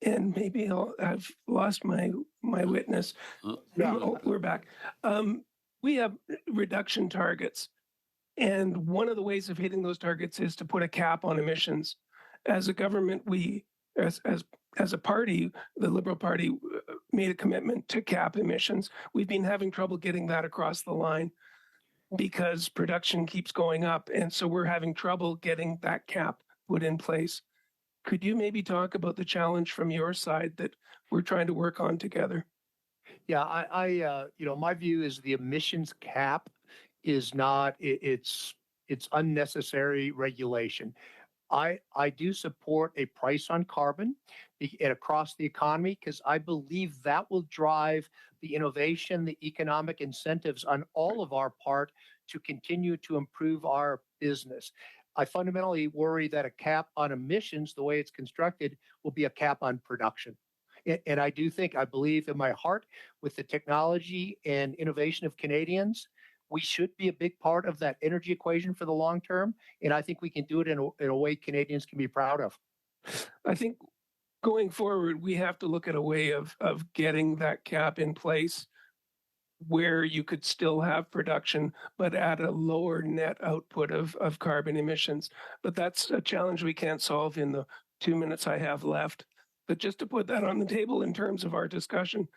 and maybe I've lost my witness. Oh, we're back. We have reduction targets, and one of the ways of hitting those targets is to put a cap on emissions. As a government, as a party, the Liberal Party made a commitment to cap emissions. We've been having trouble getting that across the line because production keeps going up, and so we're having trouble getting that cap put in place. Could you maybe talk about the challenge from your side that we're trying to work on together? Yeah, my view is the emissions cap is not, it's unnecessary regulation. I do support a price on carbon and across the economy because I believe that will drive the innovation, the economic incentives on all of our part to continue to improve our business. I fundamentally worry that a cap on emissions, the way it's constructed, will be a cap on production. And I believe in my heart, with the technology and innovation of Canadians, we should be a big part of that energy equation for the long term. And I think we can do it in a way Canadians can be proud of. I think going forward, we have to look at a way of getting that cap in place where you could still have production, but at a lower net output of carbon emissions. But that's a challenge we can't solve in the 2 minutes I have left. But just to put that on the table in terms of our discussion,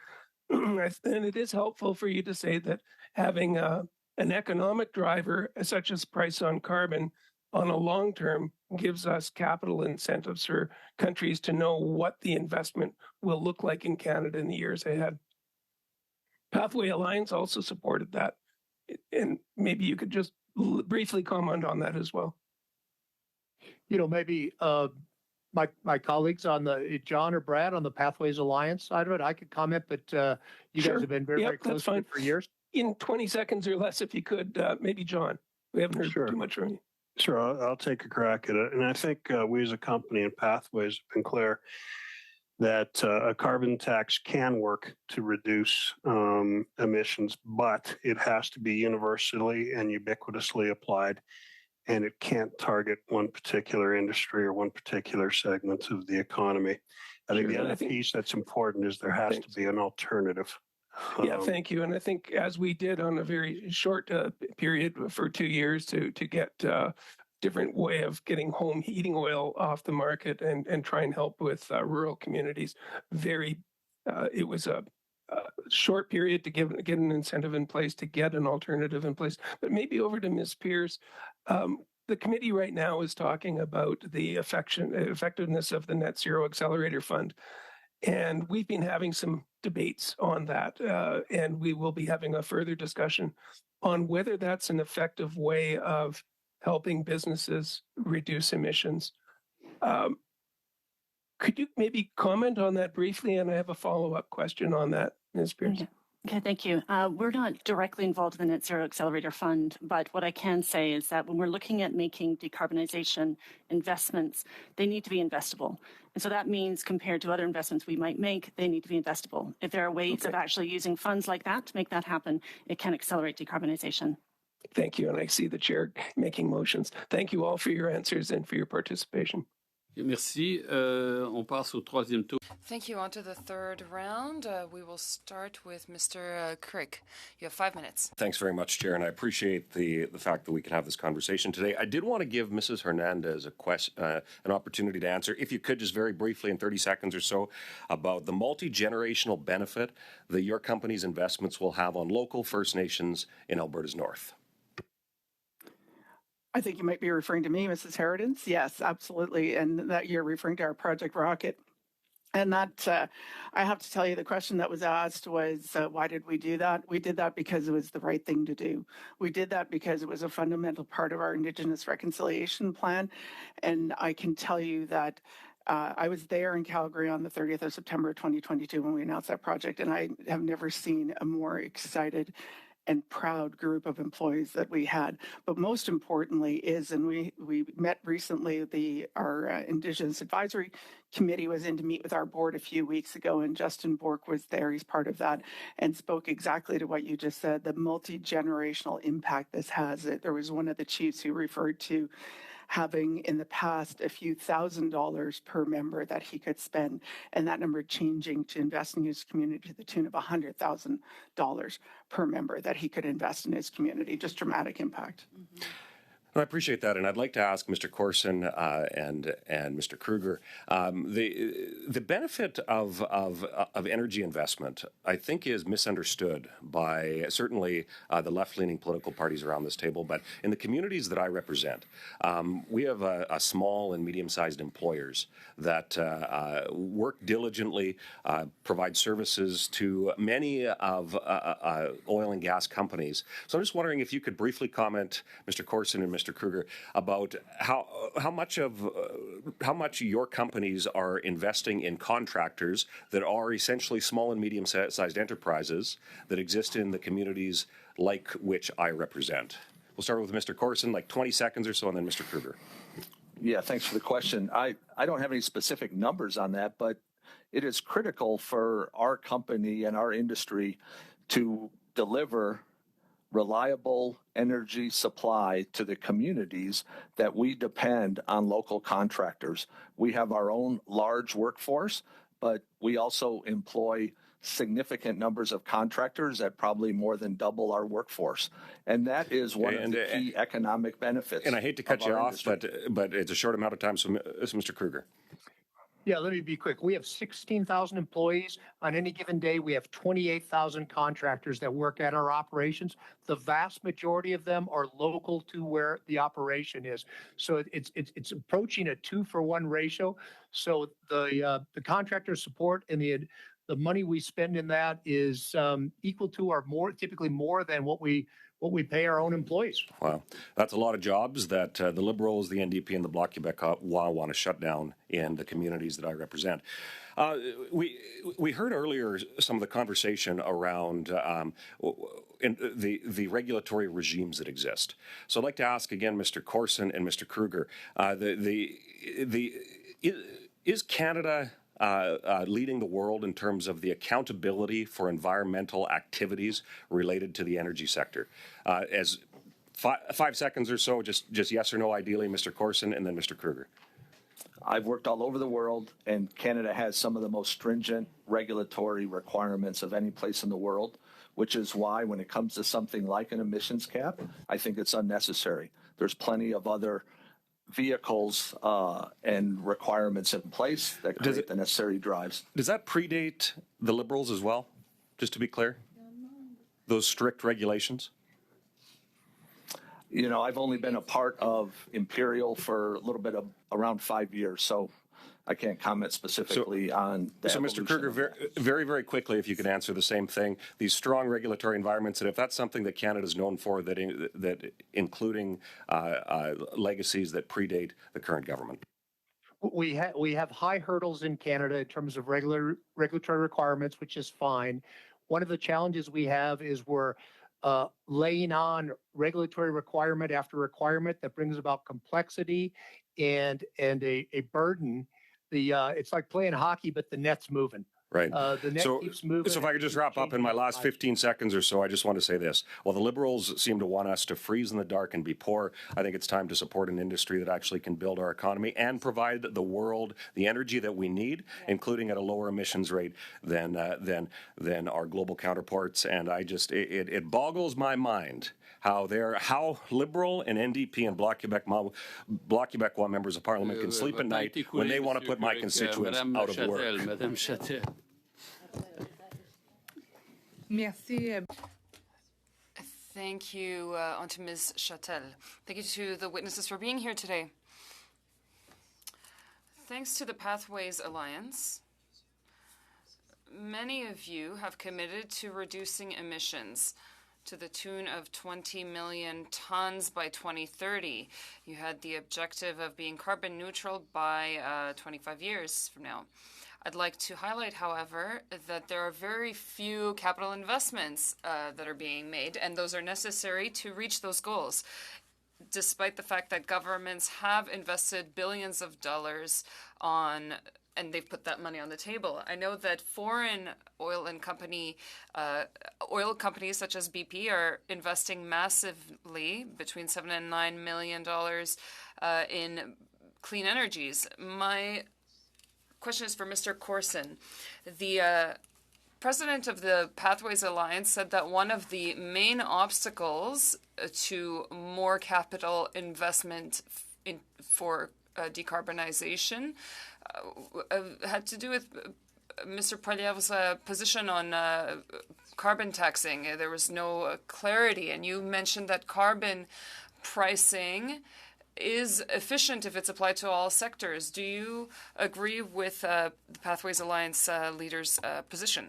and it is helpful for you to say that having an economic driver such as price on carbon on a long term gives us capital incentives for countries to know what the investment will look like in Canada in the years ahead. Pathway Alliance also supported that. And maybe you could just briefly comment on that as well. Maybe my colleagues on the John or Brad on the Pathways Alliance side of it, I could comment, but you guys have been very close to it for years. In 20 seconds or less, if you could, maybe John. We haven't heard too much from you. Sure, I'll take a crack at it. And I think we as a company in Pathways have been clear that a carbon tax can work to reduce emissions, but it has to be universally and ubiquitously applied, and it can't target one particular industry or one particular segment of the economy. I think the other piece that's important is there has to be an alternative. Yeah, thank you. And I think as we did on a very short period for 2 years to get different way of getting home heating oil off the market and try and help with rural communities. It was a short period to get an incentive in place, to get an alternative in place. But maybe over to Ms. Pierce. The committee right now is talking about the effectiveness of the Net Zero Accelerator Fund. And we've been having some debates on that, and we will be having a further discussion on whether that's an effective way of helping businesses reduce emissions. Could you maybe comment on that briefly? And I have a follow-up question on that, Ms. Pierce. Okay, thank you. We're not directly involved in the Net Zero Accelerator Fund, but what I can say is that when we're looking at making decarbonization investments, they need to be investable. And so that means compared to other investments we might make, they need to be investable. If there are ways of actually using funds like that to make that happen, it can accelerate decarbonization. Thank you. And I see the chair making motions. Thank you all for your answers and for your participation. Merci. On passe au troisième tour. Thank you. On to the third round. We will start with Mr. Crick. You have 5 minutes. Thanks very much, Chair, and I appreciate the fact that we can have this conversation today. I did want to give Mrs. Hernandez an opportunity to answer, if you could, just very briefly in 30 seconds or so, about the multi-generational benefit that your company's investments will have on local First Nations in Alberta's north. I think you might be referring to me, Mrs. Harridans. Yes, absolutely. And that you're referring to our Project Rocket. And that, I have to tell you, the question that was asked was, why did we do that? We did that because it was the right thing to do. We did that because it was a fundamental part of our Indigenous reconciliation plan. And I can tell you that I was there in Calgary on the 30th of September 2022 when we announced that project, and I have never seen a more excited and proud group of employees that we had. But most importantly is, and we met recently, our Indigenous Advisory Committee was in to meet with our board a few weeks ago, and Justin Bork was there. He's part of that and spoke exactly to what you just said, the multi-generational impact this has. There was one of the chiefs who referred to having in the past a few $1,000s per member that he could spend, and that number changing to investing in his community to the tune of $100,000 per member that he could invest in his community. Just dramatic impact. I appreciate that, and I'd like to ask Mr. Corson and Mr. Kruger the benefit of energy investment. I think is misunderstood by certainly the left-leaning political parties around this table, but in the communities that I represent, we have a small and medium-sized employers that work diligently, provide services to many of oil and gas companies. So I'm just wondering if you could briefly comment, Mr. Corson and Mr. Kruger, about how much your companies are investing in contractors that are essentially small and medium-sized enterprises that exist in the communities like which I represent. We'll start with Mr. Corson, like 20 seconds or so, and then Mr. Kruger. Yeah, thanks for the question. I don't have any specific numbers on that, but it is critical for our company and our industry to deliver reliable energy supply to the communities that we depend on local contractors. We have our own large workforce, but we also employ significant numbers of contractors at probably more than double our workforce. And that is one of the key economic benefits. And I hate to cut you off, but it's a short amount of time, so Mr. Kruger. Yeah, let me be quick. We have 16,000 employees. On any given day, we have 28,000 contractors that work at our operations. The vast majority of them are local to where the operation is. So it's approaching a 2-for-1 ratio. So the contractor support and the money we spend in that is equal to or more, typically more than what we pay our own employees. Wow. That's a lot of jobs that the Liberals, the NDP, and the Bloc Québécois want to shut down in the communities that I represent. We heard earlier some of the conversation around the regulatory regimes that exist. So I'd like to ask again, Mr. Corson and Mr. Kruger, is Canada leading the world in terms of the accountability for environmental activities related to the energy sector? As 5 seconds or so, just yes or no, ideally, Mr. Corson, and then Mr. Kruger. I've worked all over the world, and Canada has some of the most stringent regulatory requirements of any place in the world, which is why when it comes to something like an emissions cap, I think it's unnecessary. There's plenty of other vehicles and requirements in place that create the necessary drives. Does that predate the Liberals as well, just to be clear? Those strict regulations? You know, I've only been a part of Imperial for a little bit of around 5 years, so I can't comment specifically on that. So, Mr. Kruger, very, very quickly, if you could answer the same thing, these strong regulatory environments, and if that's something that Canada is known for, that including legacies that predate the current government. We have high hurdles in Canada in terms of regulatory requirements, which is fine. One of the challenges we have is we're laying on regulatory requirement after requirement that brings about complexity and a burden. It's like playing hockey, but the net's moving. Right. The net keeps moving. So if I could just wrap up in my last 15 seconds or so, I just want to say this. While the Liberals seem to want us to freeze in the dark and be poor, I think it's time to support an industry that actually can build our economy and provide the world the energy that we need, including at a lower emissions rate than our global counterparts. And it boggles my mind how Liberal and NDP and Bloc Québécois members of Parliament can sleep at night when they want to put my constituents out of work. Madame Châtel. Merci. Thank you on to Ms. Châtel. Thank you to the witnesses for being here today. Thanks to the Pathways Alliance, many of you have committed to reducing emissions to the tune of 20 million tons by 2030. You had the objective of being carbon neutral by 25 years from now. I'd like to highlight, however, that there are very few capital investments that are being made, and those are necessary to reach those goals, despite the fact that governments have invested billions of dollars on and they've put that money on the table. I know that foreign oil companies such as BP are investing massively, between $7 and $9 million in clean energies. My question is for Mr. Corson. The president of the Pathways Alliance said that one of the main obstacles to more capital investment for decarbonization had to do with Mr. Poilievre's position on carbon taxing. There was no clarity, and you mentioned that carbon pricing is efficient if it's applied to all sectors. Do you agree with the Pathways Alliance leader's position?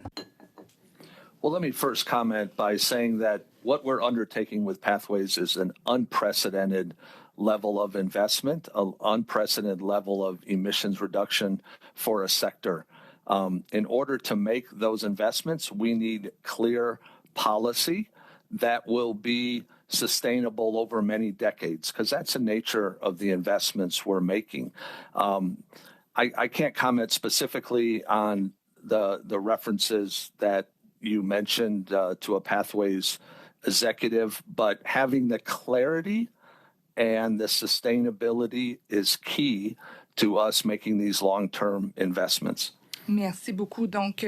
Well, let me first comment by saying that what we're undertaking with Pathways is an unprecedented level of investment, an unprecedented level of emissions reduction for a sector. In order to make those investments, we need clear policy that will be sustainable over many decades, because that's the nature of the investments we're making. I can't comment specifically on the references that you mentioned to a Pathways executive, but having the clarity and the sustainability is key to us making these long-term investments. Merci beaucoup. Donc,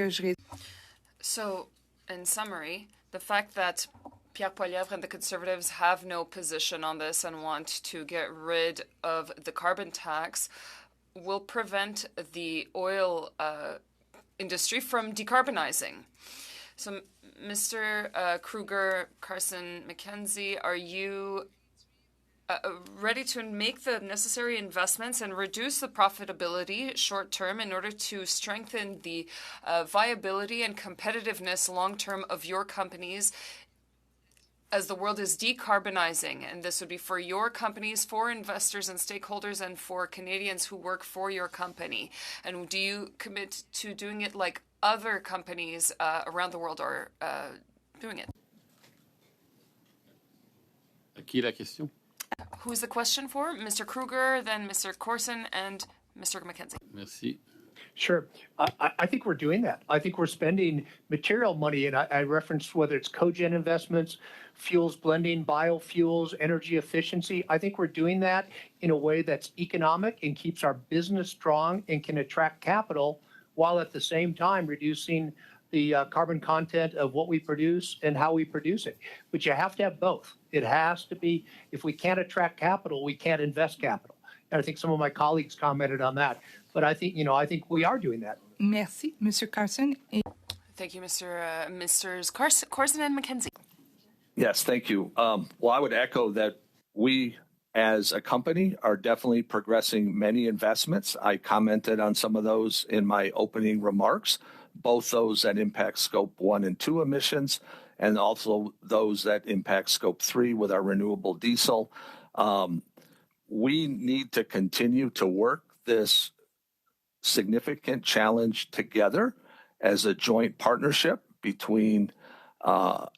So, in summary, the fact that Pierre Poilievre and the Conservatives have no position on this and want to get rid of the carbon tax will prevent the oil industry from decarbonizing. So, Mr. Kruger, Carson, McKenzie, are you ready to make the necessary investments and reduce the profitability short term in order to strengthen the viability and competitiveness long term of your companies as the world is decarbonizing? And this would be for your companies, for investors and stakeholders, and for Canadians who work for your company. And do you commit to doing it like other companies around the world are doing it? À qui la question? Who's the question for? Mr. Kruger, then Mr. Corson, and Mr. McKenzie. Merci. Sure. I think we're doing that. I think we're spending material money, and I referenced whether it's cogen investments, fuels blending, biofuels, energy efficiency. I think we're doing that in a way that's economic and keeps our business strong and can attract capital, while at the same time reducing the carbon content of what we produce and how we produce it. But you have to have both. It has to be, if we can't attract capital, we can't invest capital. And I think some of my colleagues commented on that. But I think we are doing that. merci, Monsieur Carson. Thank you, Mr. Corson and McKenzie. Yes, thank you. Well, I would echo that we as a company are definitely progressing many investments. I commented on some of those in my opening remarks, both those that impact Scope 1 and 2 emissions, and also those that impact Scope 3 with our renewable diesel. We need to continue to work this significant challenge together as a joint partnership between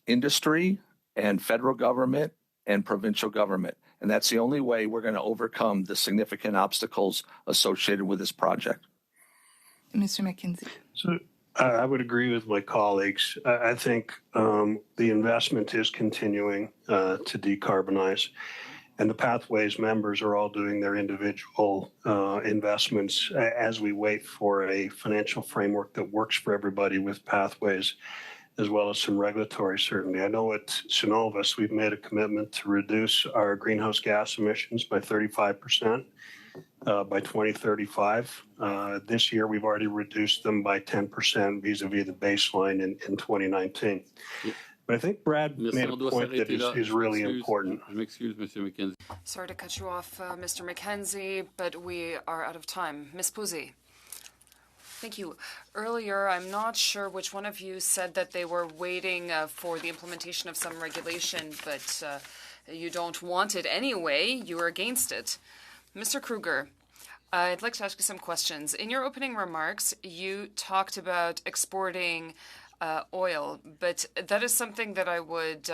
industry and federal government and provincial government. And that's the only way we're going to overcome the significant obstacles associated with this project. Monsieur McKenzie. So I would agree with my colleagues. I think the investment is continuing to decarbonize, and the Pathways members are all doing their individual investments as we wait for a financial framework that works for everybody with Pathways, as well as some regulatory certainty. I know at Synovus, we've made a commitment to reduce our greenhouse gas emissions by 35%. By 2035. This year, we've already reduced them by 10% vis-a-vis the baseline in 2019. But I think Brad made a point that is really important. M'excuse, Monsieur McKenzie. Sorry to cut you off, Mr. McKenzie, but we are out of time. Ms. Posey. Thank you. Earlier, I'm not sure which one of you said that they were waiting for the implementation of some regulation, but you don't want it anyway. You are against it. Mr. Kruger, I'd like to ask you some questions. In your opening remarks, you talked about exporting oil, but that is something that I would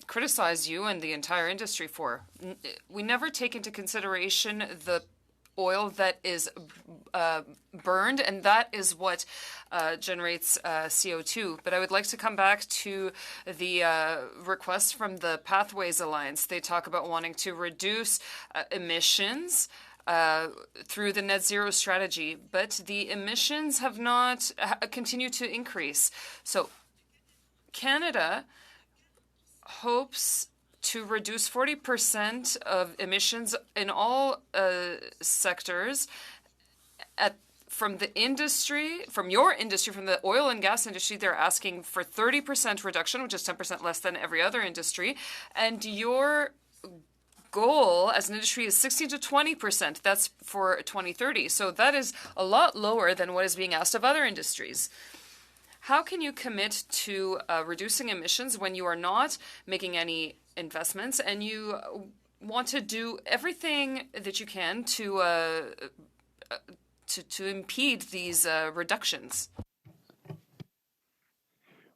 criticize you and the entire industry for. We never take into consideration the oil that is burned, and that is what generates CO2. But I would like to come back to the request from the Pathways Alliance. They talk about wanting to reduce emissions through the net zero strategy, but the emissions have not continued to increase. So Canada hopes to reduce 40% of emissions in all sectors from the industry, from your industry, from the oil and gas industry. They're asking for 30% reduction, which is 10% less than every other industry. And your goal as an industry is 16 to 20%. That's for 2030. So that is a lot lower than what is being asked of other industries. How can you commit to reducing emissions when you are not making any investments and you want to do everything that you can to impede these reductions?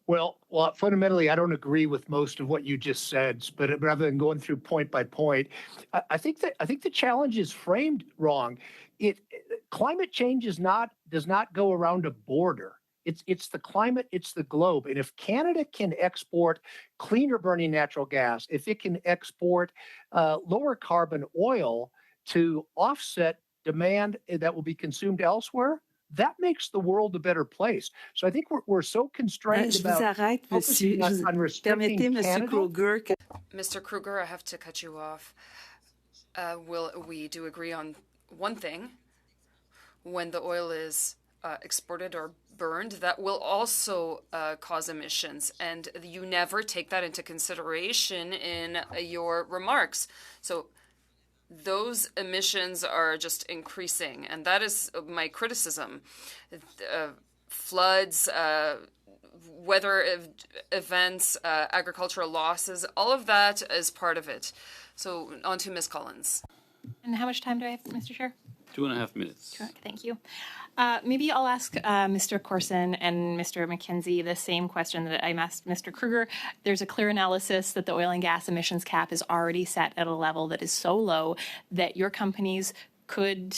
Well, fundamentally, I don't agree with most of what you just said, but rather than going through point by point, I think the challenge is framed wrong. Climate change does not go around a border. It's the climate, it's the globe. And if Canada can export cleaner burning natural gas, if it can export lower carbon oil to offset demand that will be consumed elsewhere, that makes the world a better place. So I think we're so constrained about focusing on restricting Canada. Mr. Kruger, I have to cut you off. We do agree on one thing. When the oil is exported or burned, that will also cause emissions, and you never take that into consideration in your remarks. So those emissions are just increasing, and that is my criticism. Floods, weather events, agricultural losses, all of that is part of it. So on to Ms. Collins. And how much time do I have, Mr. Chair? 2.5 minutes. Thank you. Maybe I'll ask Mr. Corson and Mr. McKenzie the same question that I asked Mr. Kruger. There's a clear analysis that the oil and gas emissions cap is already set at a level that is so low that your companies could,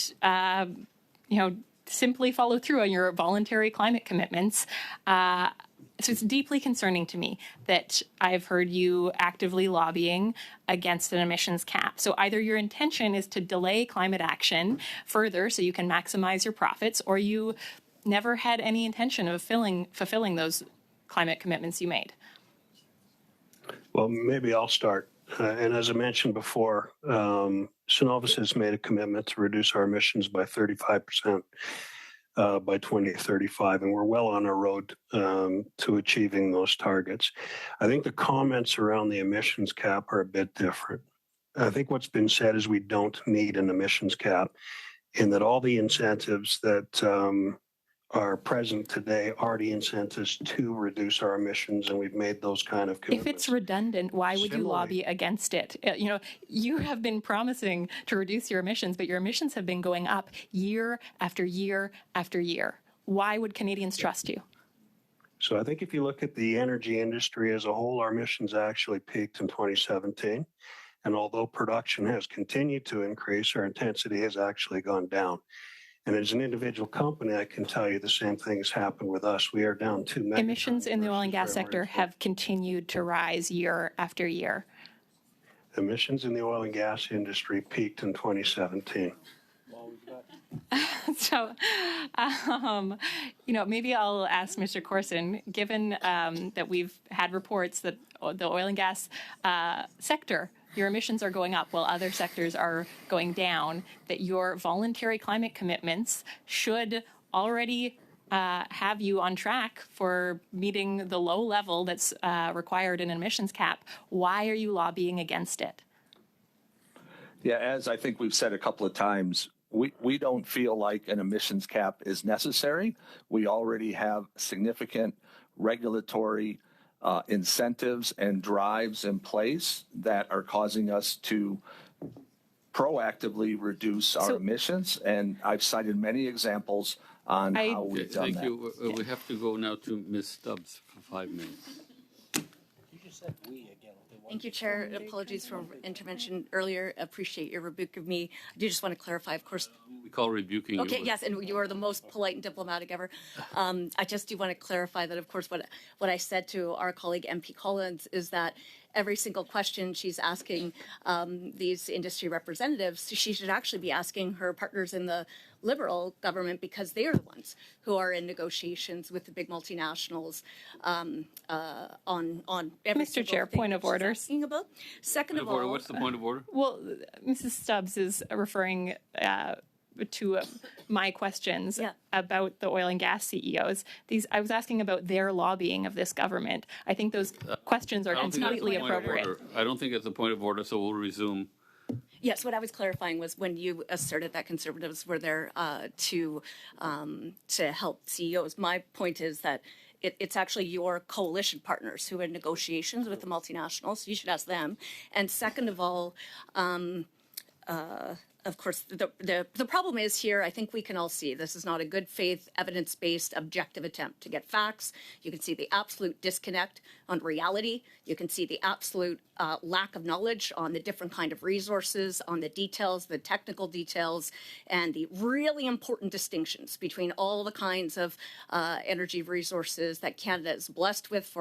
simply follow through on your voluntary climate commitments. So it's deeply concerning to me that I've heard you actively lobbying against an emissions cap. So either your intention is to delay climate action further so you can maximize your profits, or you never had any intention of fulfilling those climate commitments you made. Well, maybe I'll start. And as I mentioned before, Cenovus has made a commitment to reduce our emissions by 35%. By 2035, and we're well on our road to achieving those targets. I think the comments around the emissions cap are a bit different. I think what's been said is we don't need an emissions cap, in that all the incentives that are present today are the incentives to reduce our emissions, and we've made those kind of commitments. If it's redundant, why would you lobby against it? You have been promising to reduce your emissions, but your emissions have been going up year after year after year. Why would Canadians trust you? So I think if you look at the energy industry as a whole, our emissions actually peaked in 2017. And although production has continued to increase, our intensity has actually gone down. And as an individual company, I can tell you the same thing has happened with us. We are down 2 megatons. Emissions in the oil and gas sector have continued to rise year after year. Emissions in the oil and gas industry peaked in 2017. So, maybe I'll ask Mr. Corson, given that we've had reports that the oil and gas sector, your emissions are going up while other sectors are going down, that your voluntary climate commitments should already have you on track for meeting the low level that's required in an emissions cap. Why are you lobbying against it? Yeah, as I think we've said a couple of times, we don't feel like an emissions cap is necessary. We already have significant regulatory incentives and drives in place that are causing us to proactively reduce our emissions. And I've cited many examples on how we've done that. Thank you. We have to go now to Ms. Stubbs for 5 minutes. Thank you, Chair. Apologies for intervention earlier. Appreciate your rebuke of me. I do just want to clarify, of course. We call rebuking you. Okay, yes, and you are the most polite and diplomatic ever. I just do want to clarify that, of course, what I said to our colleague MP Collins is that every single question she's asking these industry representatives, she should actually be asking her partners in the Liberal government, because they are the ones who are in negotiations with the big multinationals on every Mr. Chair, point of order. About. Second of all, What's the point of order? Well, Mrs. Stubbs is referring to my questions about the oil and gas CEOs. I was asking about their lobbying of this government. I think those questions are completely appropriate. I don't think it's a point of order, so we'll resume. Yes, what I was clarifying was when you asserted that conservatives were there to help CEOs. My point is that it's actually your coalition partners who are in negotiations with the multinationals. You should ask them. And second of all, of course, the problem is here, I think we can all see this is not a good faith, evidence-based, objective attempt to get facts. You can see the absolute disconnect on reality. You can see the absolute lack of knowledge on the different kind of resources, on the details, the technical details, and the really important distinctions between all the kinds of energy resources that Canada is blessed with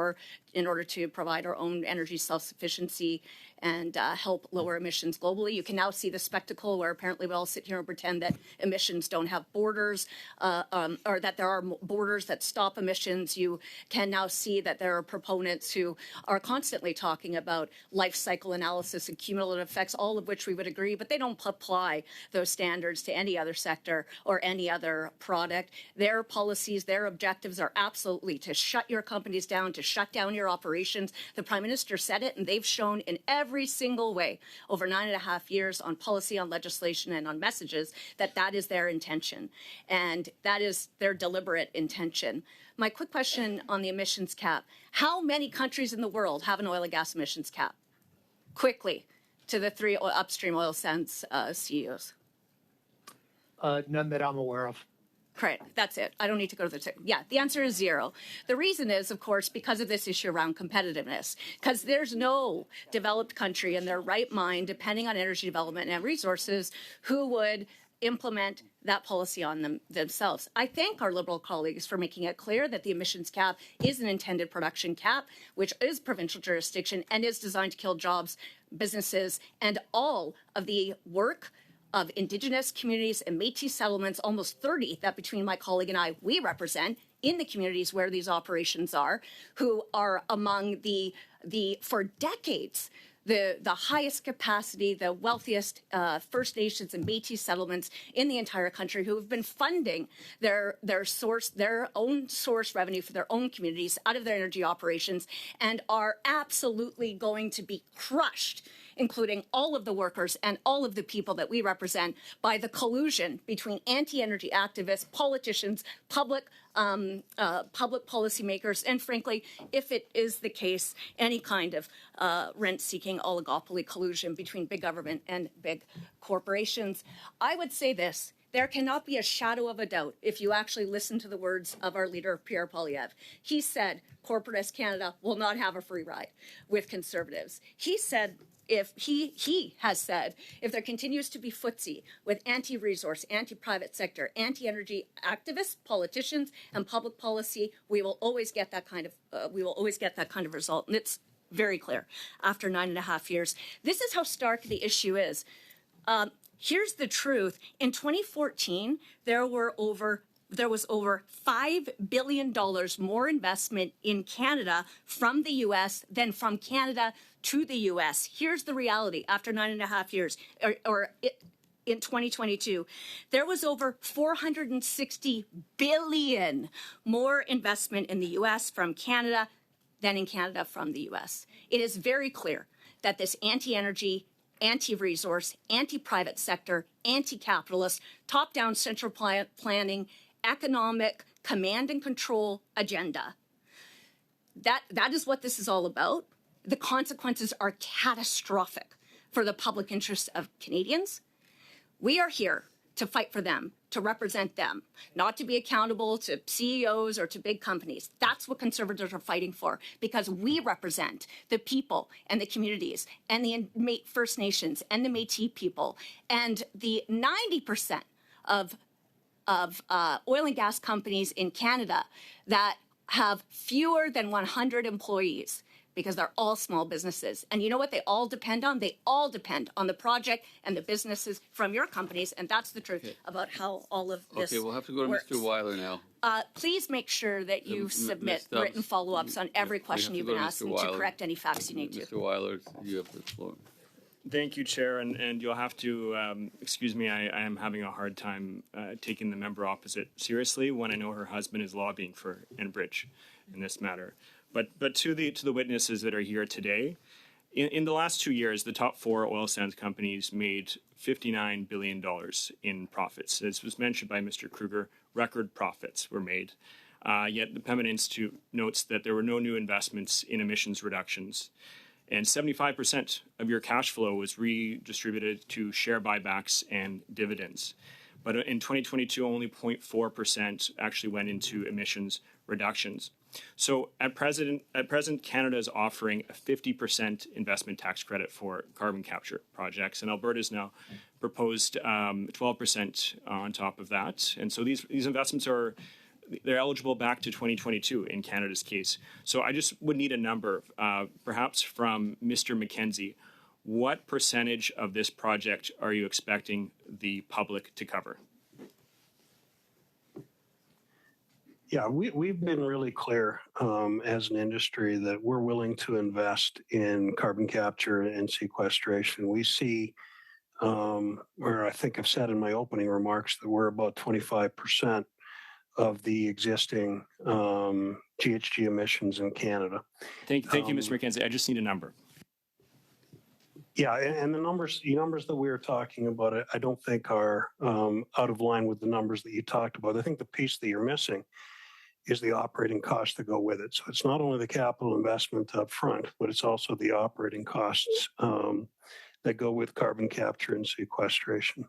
in order to provide our own energy self-sufficiency and help lower emissions globally. You can now see the spectacle where apparently we all sit here and pretend that emissions don't have borders, or that there are borders that stop emissions. You can now see that there are proponents who are constantly talking about life cycle analysis and cumulative effects, all of which we would agree, but they don't apply those standards to any other sector or any other product. Their policies, their objectives are absolutely to shut your companies down, to shut down your operations. The Prime Minister said it, and they've shown in every single way over 9.5 years on policy, on legislation, and on messages that is their intention, and that is their deliberate intention. My quick question on the emissions cap: how many countries in the world have an oil and gas emissions cap? Quickly, to the three upstream oil sands CEOs. None that I'm aware of. Correct. That's it. I don't need to go to the answer is 0. The reason is, of course, because of this issue around competitiveness, because there's no developed country in their right mind, depending on energy development and resources, who would implement that policy on themselves. I thank our Liberal colleagues for making it clear that the emissions cap is an intended production cap, which is provincial jurisdiction and is designed to kill jobs, businesses, and all of the work of indigenous communities and Métis settlements, almost 30 that between my colleague and I, we represent in the communities where these operations are, who are among the for decades, the highest capacity, the wealthiest First Nations and Métis settlements in the entire country, who have been funding their own source revenue for their own communities out of their energy operations, and are absolutely going to be crushed, including all of the workers and all of the people that we represent, by the collusion between anti-energy activists, politicians, public policymakers, and frankly, if it is the case, any kind of rent-seeking oligopoly collusion between big government and big corporations. I would say this: there cannot be a shadow of a doubt if you actually listen to the words of our leader, Pierre Poilievre. He said corporatist Canada will not have a free ride with Conservatives. He said, he has said, if there continues to be footsie with anti-resource, anti-private sector, anti-energy activists, politicians, and public policy, we will always get that kind of result. And it's very clear after 9.5 years. This is how stark the issue is. Here's the truth. In 2014, there was over $5 billion more investment in Canada from the U.S. than from Canada to the U.S. Here's the reality after 9.5 years, in 2022, there was over $460 billion more investment in the U.S. from Canada than in Canada from the U.S. It is very clear that this anti-energy, anti-resource, anti-private sector, anti-capitalist, top-down central planning, economic command and control agenda, that is what this is all about. The consequences are catastrophic for the public interest of Canadians. We are here to fight for them, to represent them, not to be accountable to CEOs or to big companies. That's what Conservatives are fighting for, because we represent the people and the communities and the First Nations and the Métis people, and the 90% of oil and gas companies in Canada that have fewer than 100 employees, because they're all small businesses. And you know what they all depend on? They all depend on the project and the businesses from your companies, and that's the truth about how all of this Okay, we'll have to go to works. Mr. Weiler now. Please make sure that you submit Stubbs, written follow-ups on every question have to you've go been to asked Mr. and to Weiler. correct any facts you need to. Mr. Weiler, you have the floor. Thank you, Chair, and you'll have to excuse me. I am having a hard time taking the member opposite seriously when I know her husband is lobbying for Enbridge in this matter. But to the witnesses that are here today, in the last 2 years, the top 4 oil sands companies made $59 billion in profits. As was mentioned by Mr. Kruger, record profits were made. Yet the Pembina Institute notes that there were no new investments in emissions reductions. And 75% of your cash flow was redistributed to share buybacks and dividends. But in 2022, only 0.4% actually went into emissions reductions. So at present, Canada is offering a 50% investment tax credit for carbon capture projects, and Alberta has now proposed 12% on top of that. And so these investments they're eligible back to 2022 in Canada's case. So I just would need a number, perhaps from Mr. McKenzie. What percentage of this project are you expecting the public to cover? Yeah, we've been really clear as an industry that we're willing to invest in carbon capture and sequestration. We see, or I think I've said in my opening remarks, that we're about 25% of the existing GHG emissions in Canada. Thank you, Mr. McKenzie. I just need a number. Yeah, and the numbers that we were talking about, I don't think are out of line with the numbers that you talked about. I think the piece that you're missing is the operating costs that go with it. So it's not only the capital investment up front, but it's also the operating costs that go with carbon capture and sequestration.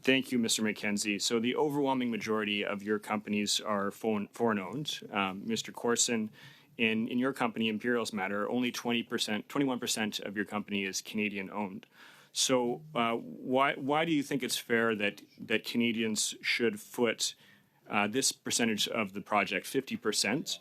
Thank you, Mr. McKenzie. So the overwhelming majority of your companies are foreign-owned. Mr. Corson, in your company, Imperial's Matter, only 21% of your company is Canadian-owned. So why do you think it's fair that Canadians should foot this percentage of the project, 50%,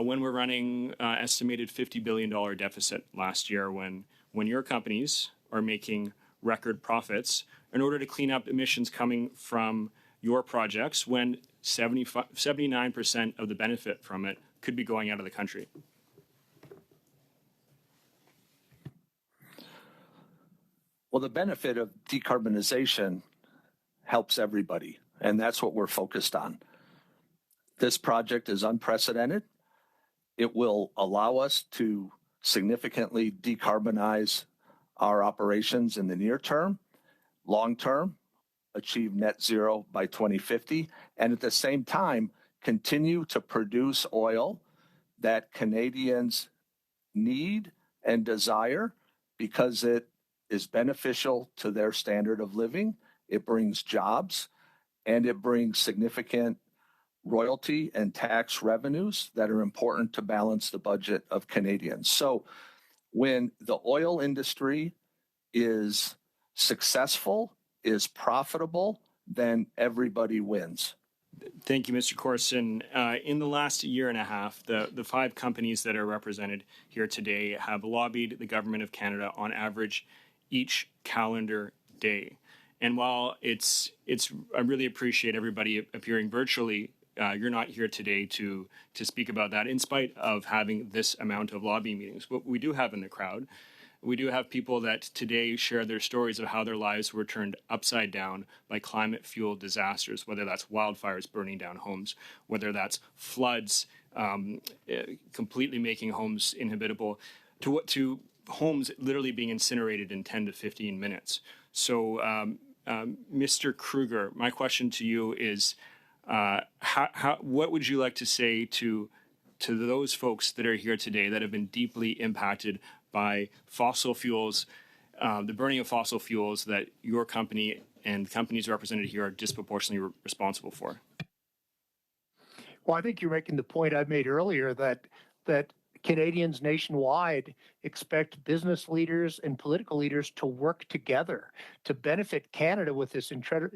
when we're running estimated $50 billion deficit last year, when your companies are making record profits in order to clean up emissions coming from your projects, when 79% of the benefit from it could be going out of the country? Well, the benefit of decarbonization helps everybody, and that's what we're focused on. This project is unprecedented. It will allow us to significantly decarbonize our operations in the near term, long term, achieve net zero by 2050, and at the same time, continue to produce oil that Canadians need and desire because it is beneficial to their standard of living. It brings jobs, and it brings significant royalty and tax revenues that are important to balance the budget of Canadians. So when the oil industry is successful, is profitable, then everybody wins. Thank you, Mr. Corson. In the last year and a half, the 5 companies that are represented here today have lobbied the Government of Canada on average each calendar day. And while I really appreciate everybody appearing virtually, you're not here today to speak about that, in spite of having this amount of lobbying meetings. What we do have in the crowd, we do have people that today share their stories of how their lives were turned upside down by climate-fueled disasters, whether that's wildfires burning down homes, whether that's floods completely making homes inhabitable, to homes literally being incinerated in 10 to 15 minutes. So, Mr. Kruger, my question to you is, what would you like to say to those folks that are here today that have been deeply impacted by fossil fuels, the burning of fossil fuels that your company and companies represented here are disproportionately responsible for. Well, I think you're making the point I made earlier that Canadians nationwide expect business leaders and political leaders to work together to benefit Canada with this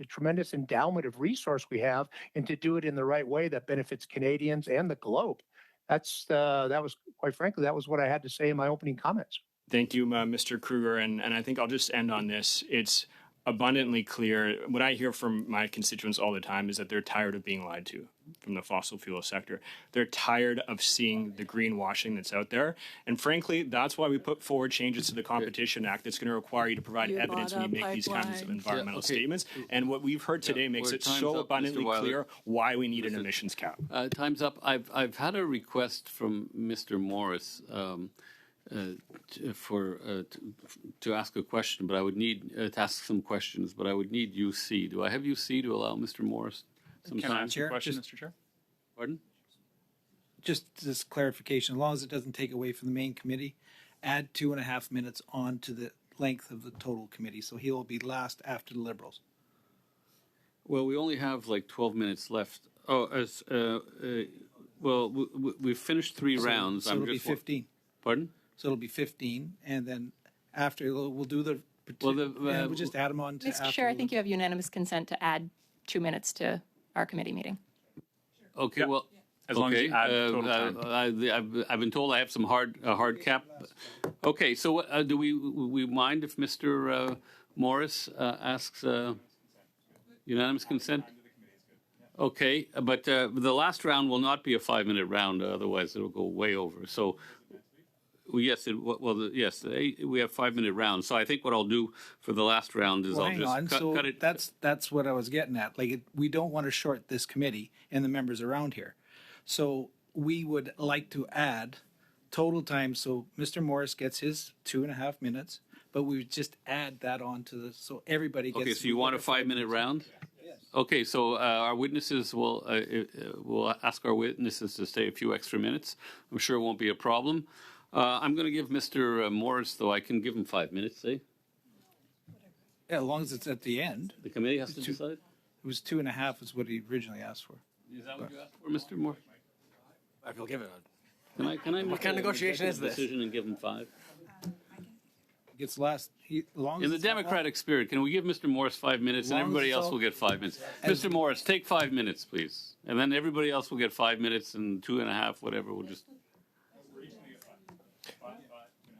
tremendous endowment of resource we have, and to do it in the right way that benefits Canadians and the globe. That was, quite frankly, that was what I had to say in my opening comments. Thank you, Mr. Kruger. And I think I'll just end on this. It's abundantly clear. What I hear from my constituents all the time is that they're tired of being lied to from the fossil fuel sector. They're tired of seeing the greenwashing that's out there. And frankly, that's why we put forward changes to the Competition Act that's going to require you to provide evidence when you make these kinds of environmental statements. And what we've heard today makes it so abundantly clear why we need an emissions cap. Time's up. I've had a request from Mr. Morris to ask a question, but I would need to ask some questions, but I would need UC. Do I have UC to allow Mr. Morris some Can time? I answer your question, Mr. Chair? Pardon? Just this clarification, as long as it doesn't take away from the main committee, add 2.5 minutes on to the length of the total committee, so he will be last after the Liberals. Well, we only have like 12 minutes left. Oh, we've finished 3 rounds. So it'll be 15. Pardon? So it'll be 15, and then after we'll do the. We'll just add them on to. Mr. Chair, I think you have unanimous consent to add 2 minutes to our committee meeting. Okay, well, as long as you add total time. I've been told I have some hard cap. Okay, so do we mind if Mr. Morris asks unanimous consent? Okay, but the last round will not be a 5-minute round. Otherwise, it'll go way over. So. Yes, yes, we have 5-minute rounds. So I think what I'll do for the last round is I'll just cut it. That's what I was getting at. We don't want to short this committee and the members around here. So we would like to add total time. So Mr. Morris gets his 2.5 minutes, but we would just add that on to the, so everybody gets. Okay, so you want a 5-minute round? Yes. Okay, so our witnesses will ask our witnesses to stay a few extra minutes. I'm sure it won't be a problem. I'm going to give Mr. Morris, though, I can give him 5 minutes, eh? Yeah, as long as it's at the end. The committee has to decide? It was 2.5 is what he originally asked for. Is that what you asked for, Mr. Morris? I will give it Can I what kind of negotiation is this? Decision and give him 5? Gets last. In the democratic spirit, can we give Mr. Morris 5 minutes and everybody else will get 5 minutes? Mr. Morris, take 5 minutes, please. And then everybody else will get 5 minutes and 2.5, whatever. We'll just...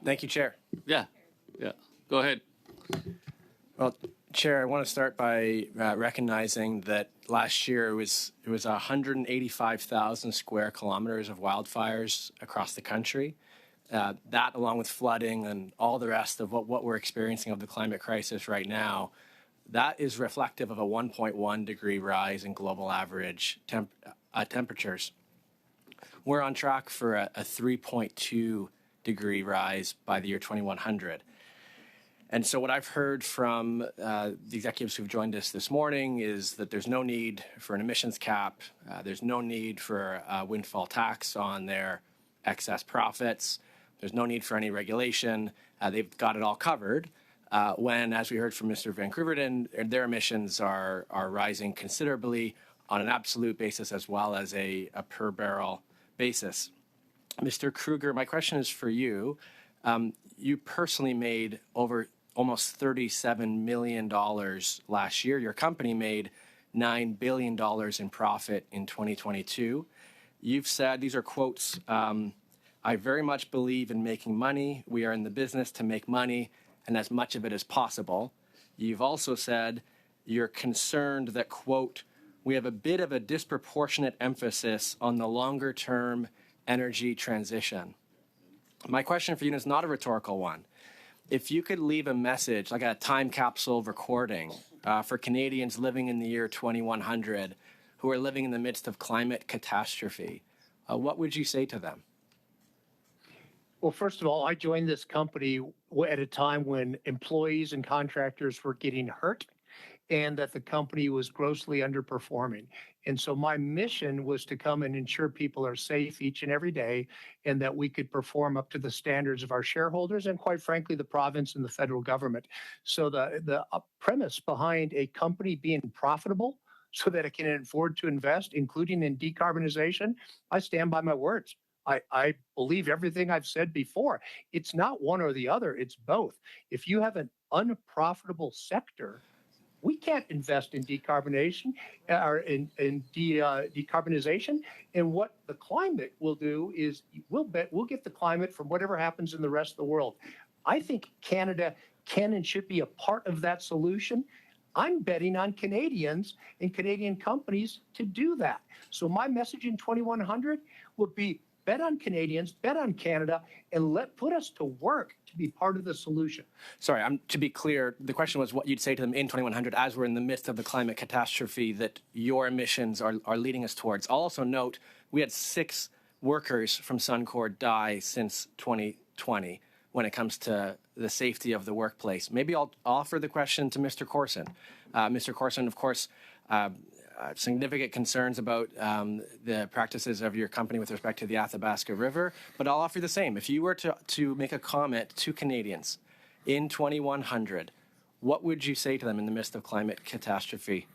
Thank you, Chair. Yeah. Go ahead. Well, Chair, I want to start by recognizing that last year it was 185,000 square kilometers of wildfires across the country. That, along with flooding and all the rest of what we're experiencing of the climate crisis right now, that is reflective of a 1.1 degree rise in global average temperatures. We're on track for a 3.2 degree rise by the year 2100. And so what I've heard from the executives who've joined us this morning is that there's no need for an emissions cap. There's no need for a windfall tax on their excess profits. There's no need for any regulation. They've got it all covered. When, as we heard from Mr. Van Cruveren, their emissions are rising considerably on an absolute basis as well as a per barrel basis. Mr. Kruger, my question is for you. You personally made over almost $37 million last year. Your company made $9 billion in profit in 2022. You've said, these are quotes, I very much believe in making money. We are in the business to make money and as much of it as possible. You've also said you're concerned that, quote, we have a bit of a disproportionate emphasis on the longer term energy transition. My question for you is not a rhetorical one. If you could leave a message, like a time capsule recording, for Canadians living in the year 2100 who are living in the midst of climate catastrophe, what would you say to them? Well, first of all, I joined this company at a time when employees and contractors were getting hurt and that the company was grossly underperforming. And so my mission was to come and ensure people are safe each and every day, and that we could perform up to the standards of our shareholders and, quite frankly, the province and the federal government. So the premise behind a company being profitable so that it can afford to invest, including in decarbonization, I stand by my words. I believe everything I've said before. It's not one or the other, it's both. If you have an unprofitable sector, we can't invest in decarbonation or in decarbonization. And what the climate will do is we'll get the climate from whatever happens in the rest of the world. I think Canada can and should be a part of that solution. I'm betting on Canadians and Canadian companies to do that. So my message in 2100 would be bet on Canadians, bet on Canada, and put us to work to be part of the solution. Sorry, to be clear, the question was what you'd say to them in 2100 as we're in the midst of the climate catastrophe that your emissions are leading us towards. I'll also note we had 6 workers from Suncor die since 2020 when it comes to the safety of the workplace. Maybe I'll offer the question to Mr. Corson. Mr. Corson, of course, significant concerns about the practices of your company with respect to the Athabasca River, but I'll offer the same. If you were to make a comment to Canadians in 2100, what would you say to them in the midst of climate catastrophe?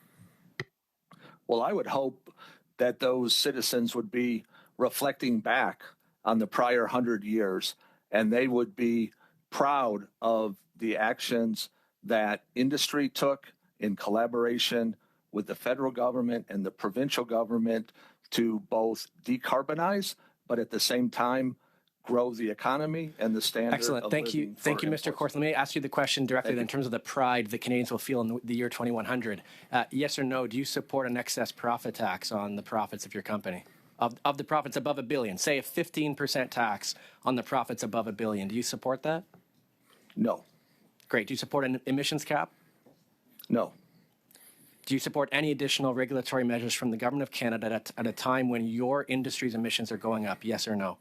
Well, I would hope that those citizens would be reflecting back on the prior 100 years, and they would be proud of the actions that industry took in collaboration with the federal government and the provincial government to both decarbonize, but at the same time, grow the economy and the standard. Excellent. Thank you. Thank you, Mr. Corson. Let me ask you the question directly in terms of the pride that Canadians will feel in the year 2100. Yes or no, do you support an excess profit tax on the profits of your company? Of the profits above $1 billion, say a 15% tax on the profits above $1 billion. Do you support that? No. Great. Do you support an emissions cap? No. Do you support any additional regulatory measures from the Government of Canada at a time when your industry's emissions are going up? Yes or no?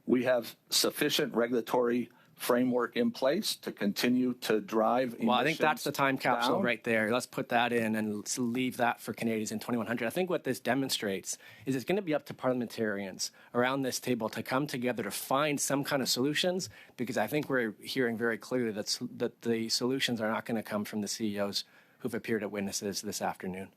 We have sufficient regulatory framework in place to continue to drive emissions. Well, I think that's the time capsule down. right there. Let's put that in and let's leave that for Canadians in 2100. I think what this demonstrates is it's going to be up to parliamentarians around this table to come together to find some kind of solutions, because I think we're hearing very clearly that the solutions are not going to come from the CEOs who've appeared at witnesses this afternoon.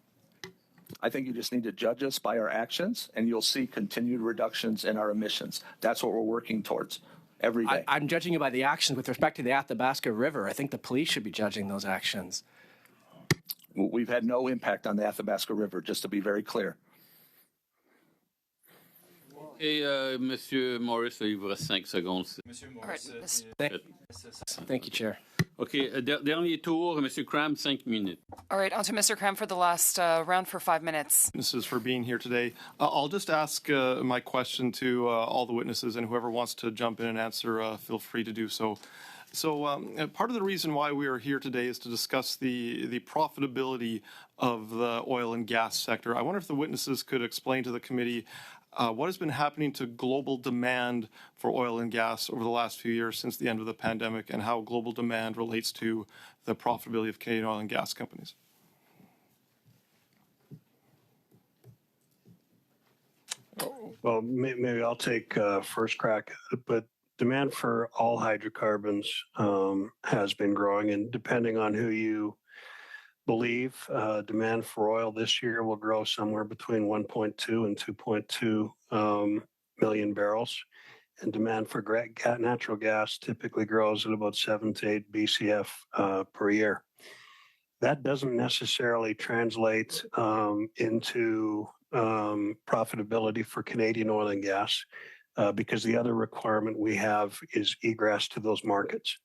I think you just need to judge us by our actions, and you'll see continued reductions in our emissions. That's what we're working towards every day. I'm judging you by the actions with respect to the Athabasca River. I think the police should be judging those actions. We've had no impact on the Athabasca River, just to be very clear. Et Monsieur Morris, il vous reste 5 secondes. Thank you, Chair. OK, dernier tour, Monsieur Cram, 5 minutes. All right, on to Mr. Cram for the last round for 5 minutes. Witnesses for being here today. I'll just ask my question to all the witnesses, and whoever wants to jump in and answer, feel free to do so. So part of the reason why we are here today is to discuss the profitability of the oil and gas sector. I wonder if the witnesses could explain to the committee what has been happening to global demand for oil and gas over the last few years since the end of the pandemic, and how global demand relates to the profitability of Canadian oil and gas companies. Well, maybe I'll take first crack, but demand for all hydrocarbons has been growing, and depending on who you believe, demand for oil this year will grow somewhere between 1.2 and 2.2 million barrels, and demand for natural gas typically grows at about 7 to 8 BCF per year. That doesn't necessarily translate into profitability for Canadian oil and gas, because the other requirement we have is egress to those markets.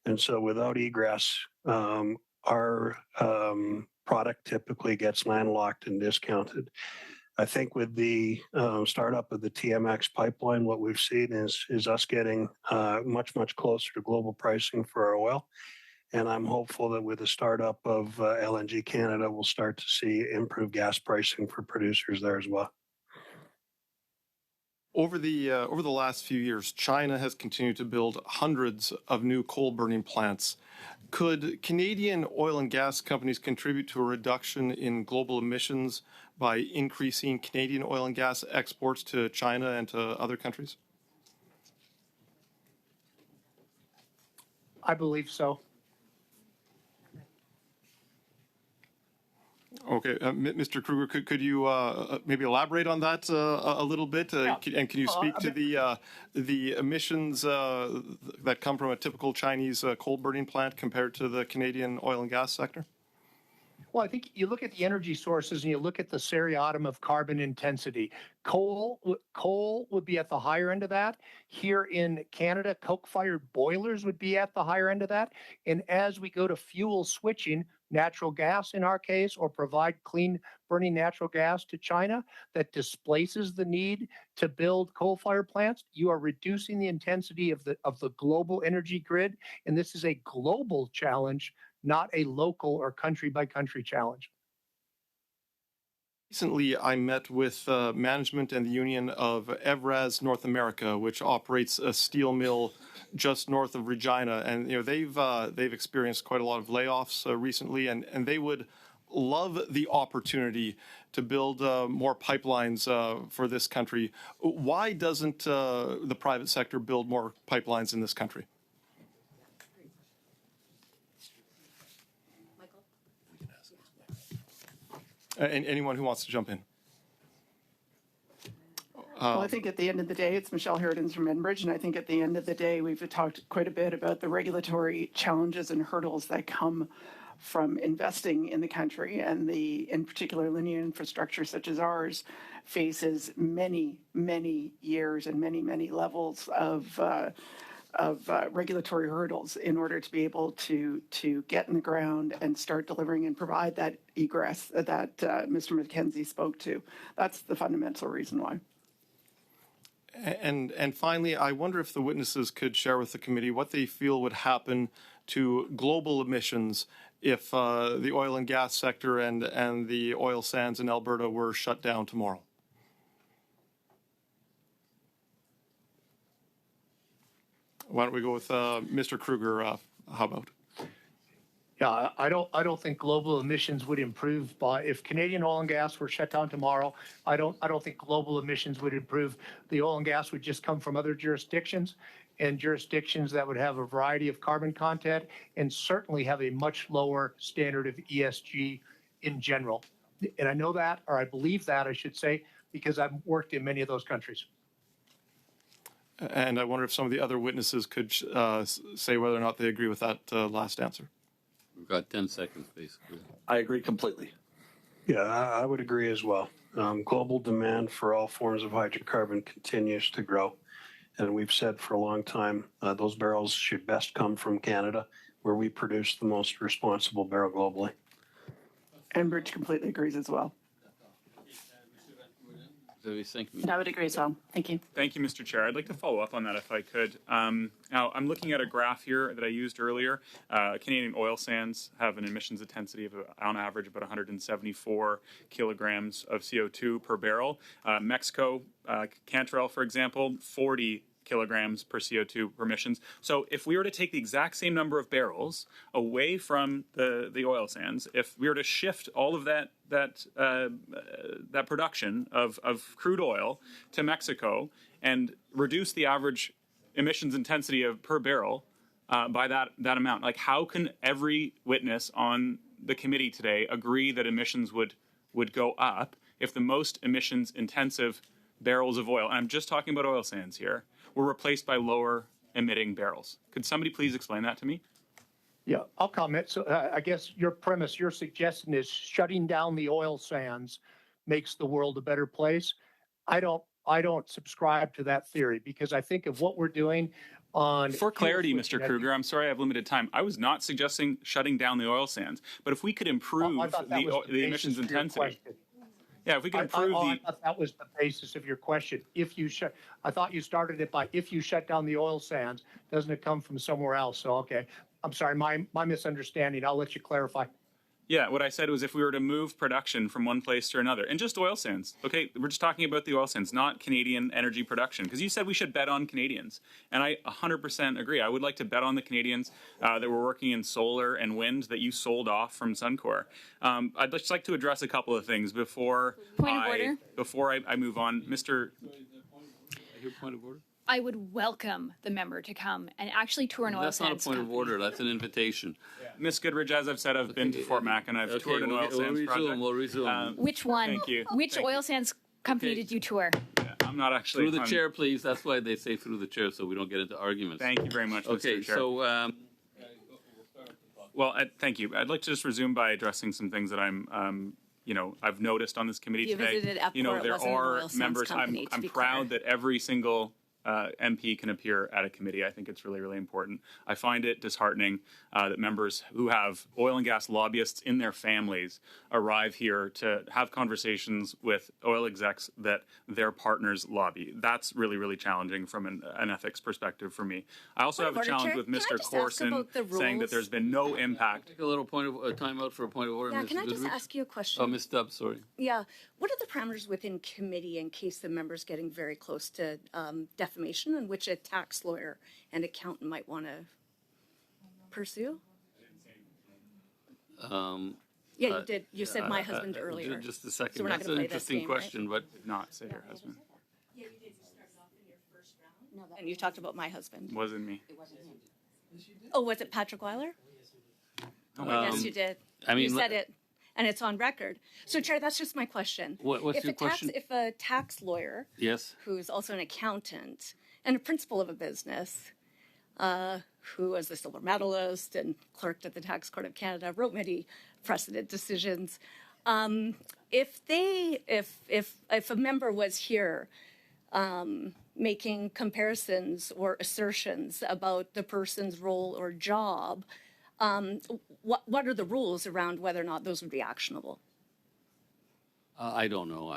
And so without egress, our product typically gets landlocked and discounted. I think with the startup of the TMX pipeline, what we've seen is us getting much, much closer to global pricing for our oil. And I'm hopeful that with the startup of LNG Canada, we'll start to see improved gas pricing for producers there as well. over the last few years, China has continued to build hundreds of new coal burning plants. Could Canadian oil and gas companies contribute to a reduction in global emissions by increasing Canadian oil and gas exports to China and to other countries? I believe so. Okay, Mr. Kruger, could you maybe elaborate on that a little bit? And can you speak to the emissions that come from a typical Chinese coal burning plant compared to the Canadian oil and gas sector? Well, I think you look at the energy sources and you look at the seriatim of carbon intensity. Coal would be at the higher end of that. Here in Canada, coke-fired boilers would be at the higher end of that. And as we go to fuel switching, natural gas in our case, or provide clean burning natural gas to China that displaces the need to build coal-fired plants, you are reducing the intensity of the global energy grid. And this is a global challenge, not a local or country by country challenge. Recently, I met with management and the union of Evraz North America, which operates a steel mill just north of Regina, and they've experienced quite a lot of layoffs recently, and they would love the opportunity to build more pipelines for this country. Why doesn't the private sector build more pipelines in this country? And anyone who wants to jump in. Well, I think at the end of the day, it's Michelle Harridens from Enbridge, and I think at the end of the day, we've talked quite a bit about the regulatory challenges and hurdles that come from investing in the country, and in particular, linear infrastructure such as ours faces many, many years and many, many levels of regulatory hurdles in order to be able to get in the ground and start delivering and provide that egress that Mr. McKenzie spoke to. That's the fundamental reason why. And finally, I wonder if the witnesses could share with the committee what they feel would happen to global emissions if the oil and gas sector and the oil sands in Alberta were shut down tomorrow. Why don't we go with Mr. Kruger? How about? Yeah, I don't think global emissions would improve if Canadian oil and gas were shut down tomorrow. I don't think global emissions would improve. The oil and gas would just come from other jurisdictions, and jurisdictions that would have a variety of carbon content and certainly have a much lower standard of ESG in general. And I know that, or I believe that, I should say, because I've worked in many of those countries. And I wonder if some of the other witnesses could say whether or not they agree with that last answer. We've got 10 seconds, basically. I agree completely. Yeah, I would agree as well. Global demand for all forms of hydrocarbon continues to grow. And we've said for a long time, those barrels should best come from Canada, where we produce the most responsible barrel globally. Enbridge completely agrees as well. And I would agree as well. Thank you. Thank you, Mr. Chair. I'd like to follow up on that if I could. Now, I'm looking at a graph here that I used earlier. Canadian oil sands have an emissions intensity of, on average, about 174 kilograms of CO2 per barrel. Mexico, Cantrell, for example, 40 kilograms per CO2 per emissions. So if we were to take the exact same number of barrels away from the oil sands, if we were to shift all of that production of crude oil to Mexico and reduce the average emissions intensity per barrel by that amount, like how can every witness on the committee today agree that emissions would go up if the most emissions intensive barrels of oil, and I'm just talking about oil sands here, were replaced by lower emitting barrels? Could somebody please explain that to me? Yeah, I'll comment. So I guess your premise, your suggestion is shutting down the oil sands makes the world a better place. I don't subscribe to that theory, because I think of what we're doing on. For clarity, Mr. Kruger, I'm sorry I have limited time. I was not suggesting shutting down the oil sands, but if we could improve the emissions intensity. Yeah, if we can improve I thought that was the basis of your question. I thought you started it by if you shut down the oil sands, doesn't it come from somewhere else? So, okay. I'm sorry, my misunderstanding. I'll let you clarify. Yeah, what I said was if we were to move production from one place to another, and just oil sands, okay, we're just talking about the oil sands, not Canadian energy production, because you said we should bet on Canadians, and I 100% agree. I would like to bet on the Canadians that were working in solar and wind that you sold off from Suncor. I'd just like to address a couple of things before I move on. Point of order? I would welcome the member to come and actually tour an oil sands That's not a point of order. That's an invitation. Ms. Goodridge, as I've said, I've been to Fort Mac and I've toured an oil sands project. We'll resume. Which one? Thank you. Which oil sands company did you tour? I'm not actually through the chair, please. That's why they say through the chair, so we don't get into arguments. Thank you very much, okay, Mr. Chair. So, thank you. I'd like to just resume by addressing some things that I've noticed on this committee You today. visited Epcor, There it wasn't an are oil sands members. company, to I'm be proud that every single MP can appear at a committee. I think it's really, really important. I find it disheartening that members who have oil and gas lobbyists in their families arrive here to have conversations with oil execs that their partners lobby. That's really, really challenging from an ethics perspective for me. I also have a challenge with Mr. Corson saying that there's been no impact. Take a little point of time out for a point of order. Yeah, Ms. can I just Goodrich? ask you a question? Oh, Ms. Stubbs, sorry. Yeah. What are the parameters within committee in case the member's getting very close to defamation, and which a tax lawyer and accountant might want to pursue? Yeah, you did. You said my husband earlier. Just a second. So we're not That's going an to play this interesting game, question, right? but did not say your husband. Yeah, you did. You started off in your first round. No, and you talked about my husband. Wasn't me. It wasn't him. Oh, was it Patrick Weiler? Yes, you did. I mean, you said it, and it's on record. So, Chair, that's just my question. What's your question? If a tax lawyer, Yes. who's also an accountant and a principal of a business, who was a silver medalist and clerked at the Tax Court of Canada, wrote many precedent decisions. If a member was here making comparisons or assertions about the person's role or job, what are the rules around whether or not those would be actionable? I don't know.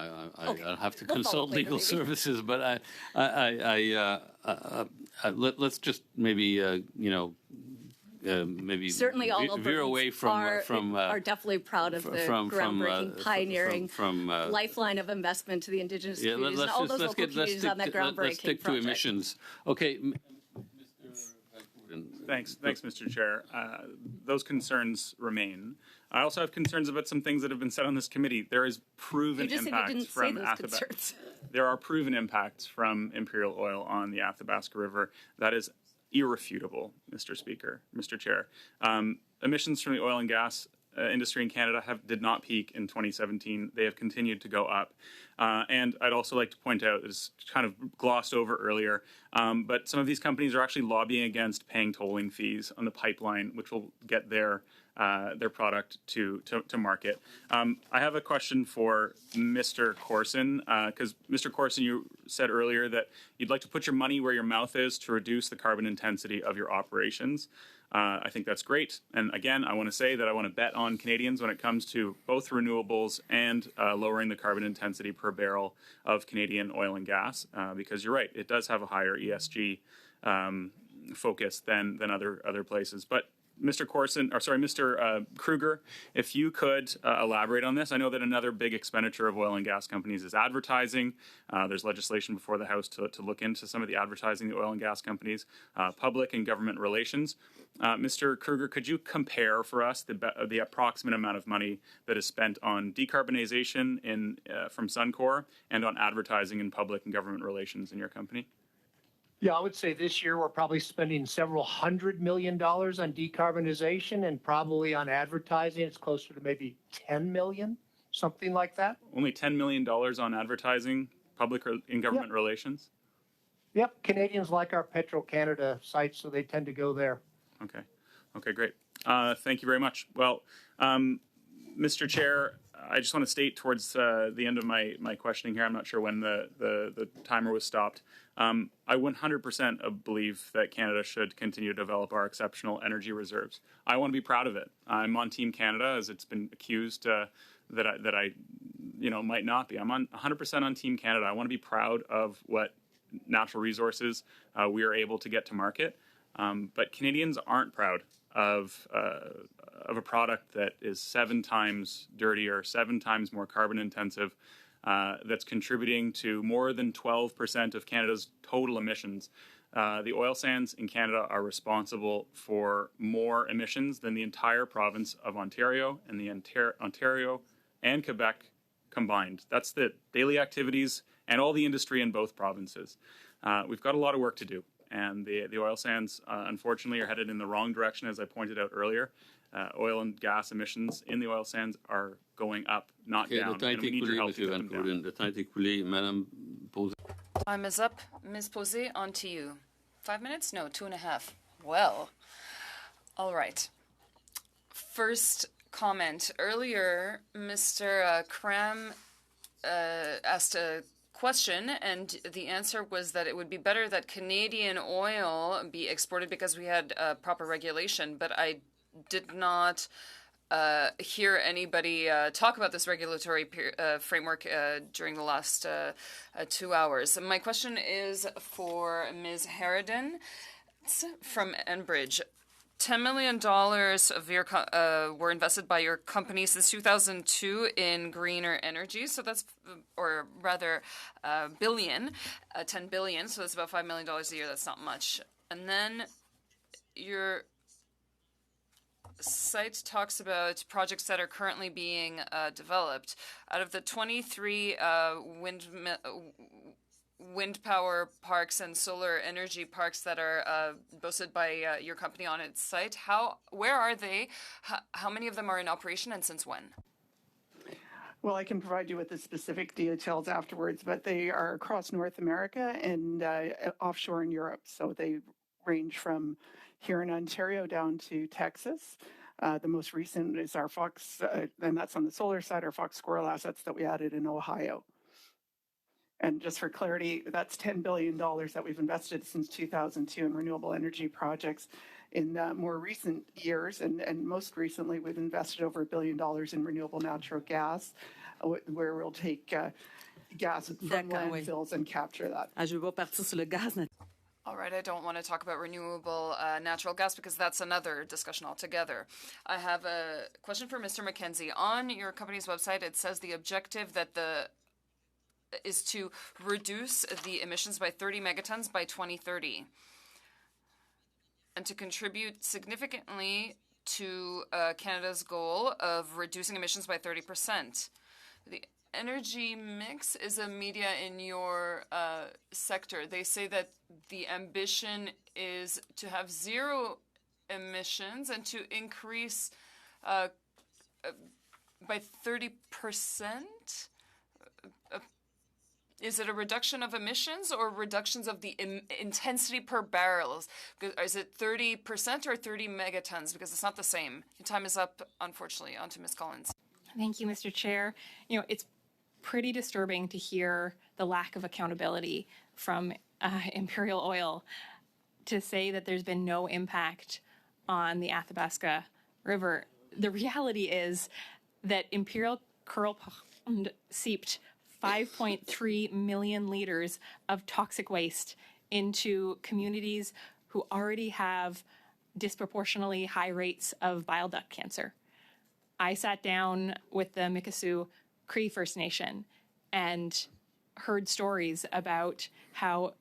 Okay. I'll have to We'll consult follow later, legal maybe. services, but let's just maybe maybe Certainly, all veer away from are definitely proud of the groundbreaking, pioneering lifeline of investment to the indigenous communities and all those local communities on that groundbreaking Let's stick to project. emissions. Okay. Thanks, Mr. Chair. Those concerns remain. I also have concerns about some things that have been said on this committee. There is proven You just said you impacts didn't say from those concerns. There are proven impacts from Imperial Oil on the Athabasca River. That is irrefutable, Mr. Speaker, Mr. Chair. Emissions from the oil and gas industry in Canada did not peak in 2017. They have continued to go up. And I'd also like to point out, it's kind of glossed over earlier, but some of these companies are actually lobbying against paying tolling fees on the pipeline, which will get their product to market. I have a question for Mr. Corson, because Mr. Corson, you said earlier that you'd like to put your money where your mouth is to reduce the carbon intensity of your operations. I think that's great. And again, I want to say that I want to bet on Canadians when it comes to both renewables and lowering the carbon intensity per barrel of Canadian oil and gas, because you're right, it does have a higher ESG focus than other places. But Mr. Kruger, if you could elaborate on this. I know that another big expenditure of oil and gas companies is advertising. There's legislation before the House to look into some of the advertising the oil and gas companies, public and government relations. Mr. Kruger, could you compare for us the approximate amount of money that is spent on decarbonization from Suncor and on advertising in public and government relations in your company? Yeah, I would say this year we're probably spending several $100 million on decarbonization, and probably on advertising it's closer to maybe 10 million, something like that. Only $10 million on advertising, public and government relations? Yep, Canadians like our Petro-Canada sites, so they tend to go there. Okay, great. Thank you very much. Well, Mr. Chair, I just want to state towards the end of my questioning here, I'm not sure when the timer was stopped. I 100% believe that Canada should continue to develop our exceptional energy reserves. I want to be proud of it. I'm on Team Canada, as it's been accused that I might not be. I'm 100% on Team Canada. I want to be proud of what natural resources we are able to get to market. But Canadians aren't proud of of a product that is 7 times dirtier, 7 times more carbon intensive, that's contributing to more than 12% of Canada's total emissions. The oil sands in Canada are responsible for more emissions than the entire province of Ontario and the Ontario and Quebec combined. That's the daily activities and all the industry in both provinces. We've got a lot of work to do, and the oil sands, unfortunately, are headed in the wrong direction, as I pointed out earlier. Oil and gas emissions in the oil sands are going up, not down. And we need your help to get them down. Time is up. Ms. Posé, on to you. 5 minutes? No, 2.5. Well, all right. First comment. Earlier, Mr. Cram asked a question, and the answer was that it would be better that Canadian oil be exported because we had proper regulation, but I did not hear anybody talk about this regulatory framework during the last 2 hours. My question is for Ms. Harridan from Enbridge. $10 million of your were invested by your company since 2002 in greener energy. So that's, or rather, billion, 10 billion. So that's about $5 million a year. That's not much. And then your site talks about projects that are currently being developed. Out of the 23 wind power parks and solar energy parks that are boasted by your company on its site, where are they? How many of them are in operation, and since when? Well, I can provide you with the specific details afterwards, but they are across North America and offshore in Europe. So they range from here in Ontario down to Texas. The most recent is our Fox, and that's on the solar side, our Fox Squirrel assets that we added in Ohio. And just for clarity, that's $10 billion that we've invested since 2002 in renewable energy projects. In more recent years, and most recently, we've invested over $1 billion in renewable natural gas, where we'll take gas from landfills and capture that. All right, I don't want to talk about renewable natural gas because that's another discussion altogether. I have a question for Mr. McKenzie. On your company's website, it says the objective is to reduce the emissions by 30 megatons by 2030 and to contribute significantly to Canada's goal of reducing emissions by 30%. The energy mix is a media in your sector. They say that the ambition is to have zero emissions and to increase by 30%. Is it a reduction of emissions or reductions of the intensity per barrel? Is it 30% or 30 megatons? Because it's not the same. Your time is up, unfortunately. On to Ms. Collins. Thank you, Mr. Chair. It's pretty disturbing to hear the lack of accountability from Imperial Oil to say that there's been no impact on the Athabasca River. The reality is that Imperial Curl Pond seeped 5.3 million liters of toxic waste into communities who already have disproportionately high rates of bile duct cancer. I sat down with the Mikisew Cree First Nation and heard stories about how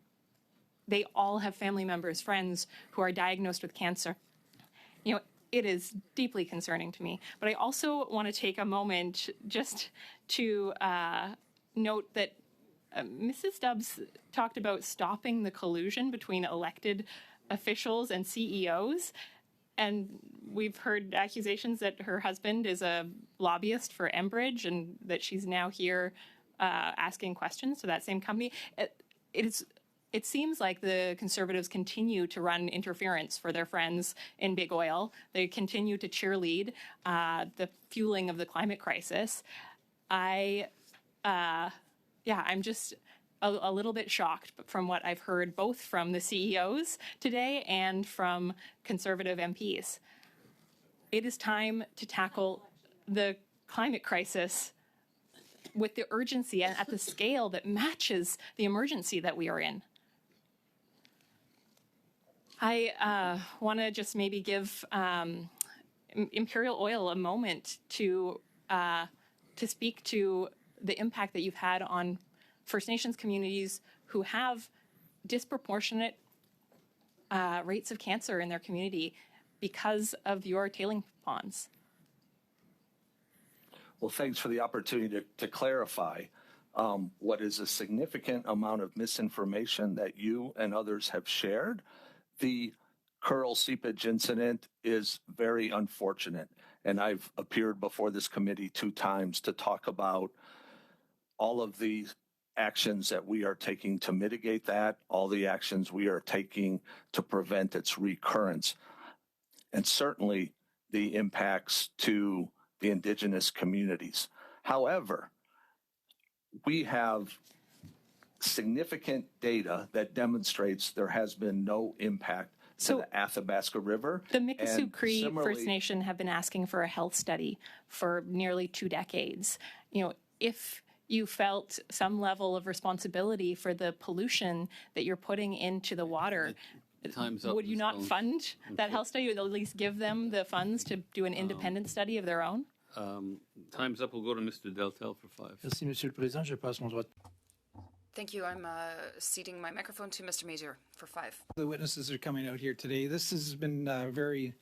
they all have family members, friends who are diagnosed with cancer. It is deeply concerning to me. But I also want to take a moment just to note that Mrs. Stubbs talked about stopping the collusion between elected officials and CEOs. And we've heard accusations that her husband is a lobbyist for Enbridge and that she's now here asking questions to that same company. It seems like the Conservatives continue to run interference for their friends in Big Oil. They continue to cheerlead the fueling of the climate crisis. I'm just a little bit shocked from what I've heard both from the CEOs today and from Conservative MPs. It is time to tackle the climate crisis with the urgency and at the scale that matches the emergency that we are in. I want to just maybe give Imperial Oil a moment to speak to the impact that you've had on First Nations communities who have disproportionate rates of cancer in their community because of your tailing ponds. Well, thanks for the opportunity to clarify what is a significant amount of misinformation that you and others have shared. The Curl seepage incident is very unfortunate, and I've appeared before this committee 2 times to talk about all of the actions that we are taking to mitigate that, all the actions we are taking to prevent its recurrence, and certainly the impacts to the indigenous communities. However, we have significant data that demonstrates there has been no impact to the Athabasca River. The Mikisew And Cree similarly- First Nation have been asking for a health study for nearly 2 decades. If you felt some level of responsibility for the pollution that you're putting into the water, Time's up, would you Ms. not Bones. fund that health study, or at least give them the funds to do an independent study of their own? Time's up. We'll go to Mr. Deltel for 5. Merci, Monsieur le Président. Je passe mon droit. Thank you. I'm ceding my microphone to Mr. Major for 5. The witnesses are coming out here today. This has been very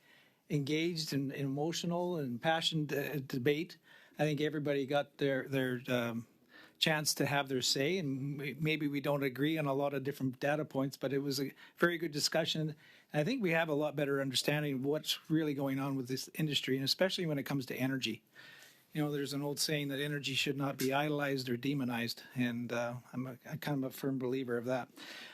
engaged and emotional and passionate debate. I think everybody got their chance to have their say, and maybe we don't agree on a lot of different data points, but it was a very good discussion. And I think we have a lot better understanding of what's really going on with this industry, and especially when it comes to energy. There's an old saying that energy should not be idolized or demonized, and I'm kind of a firm believer of that.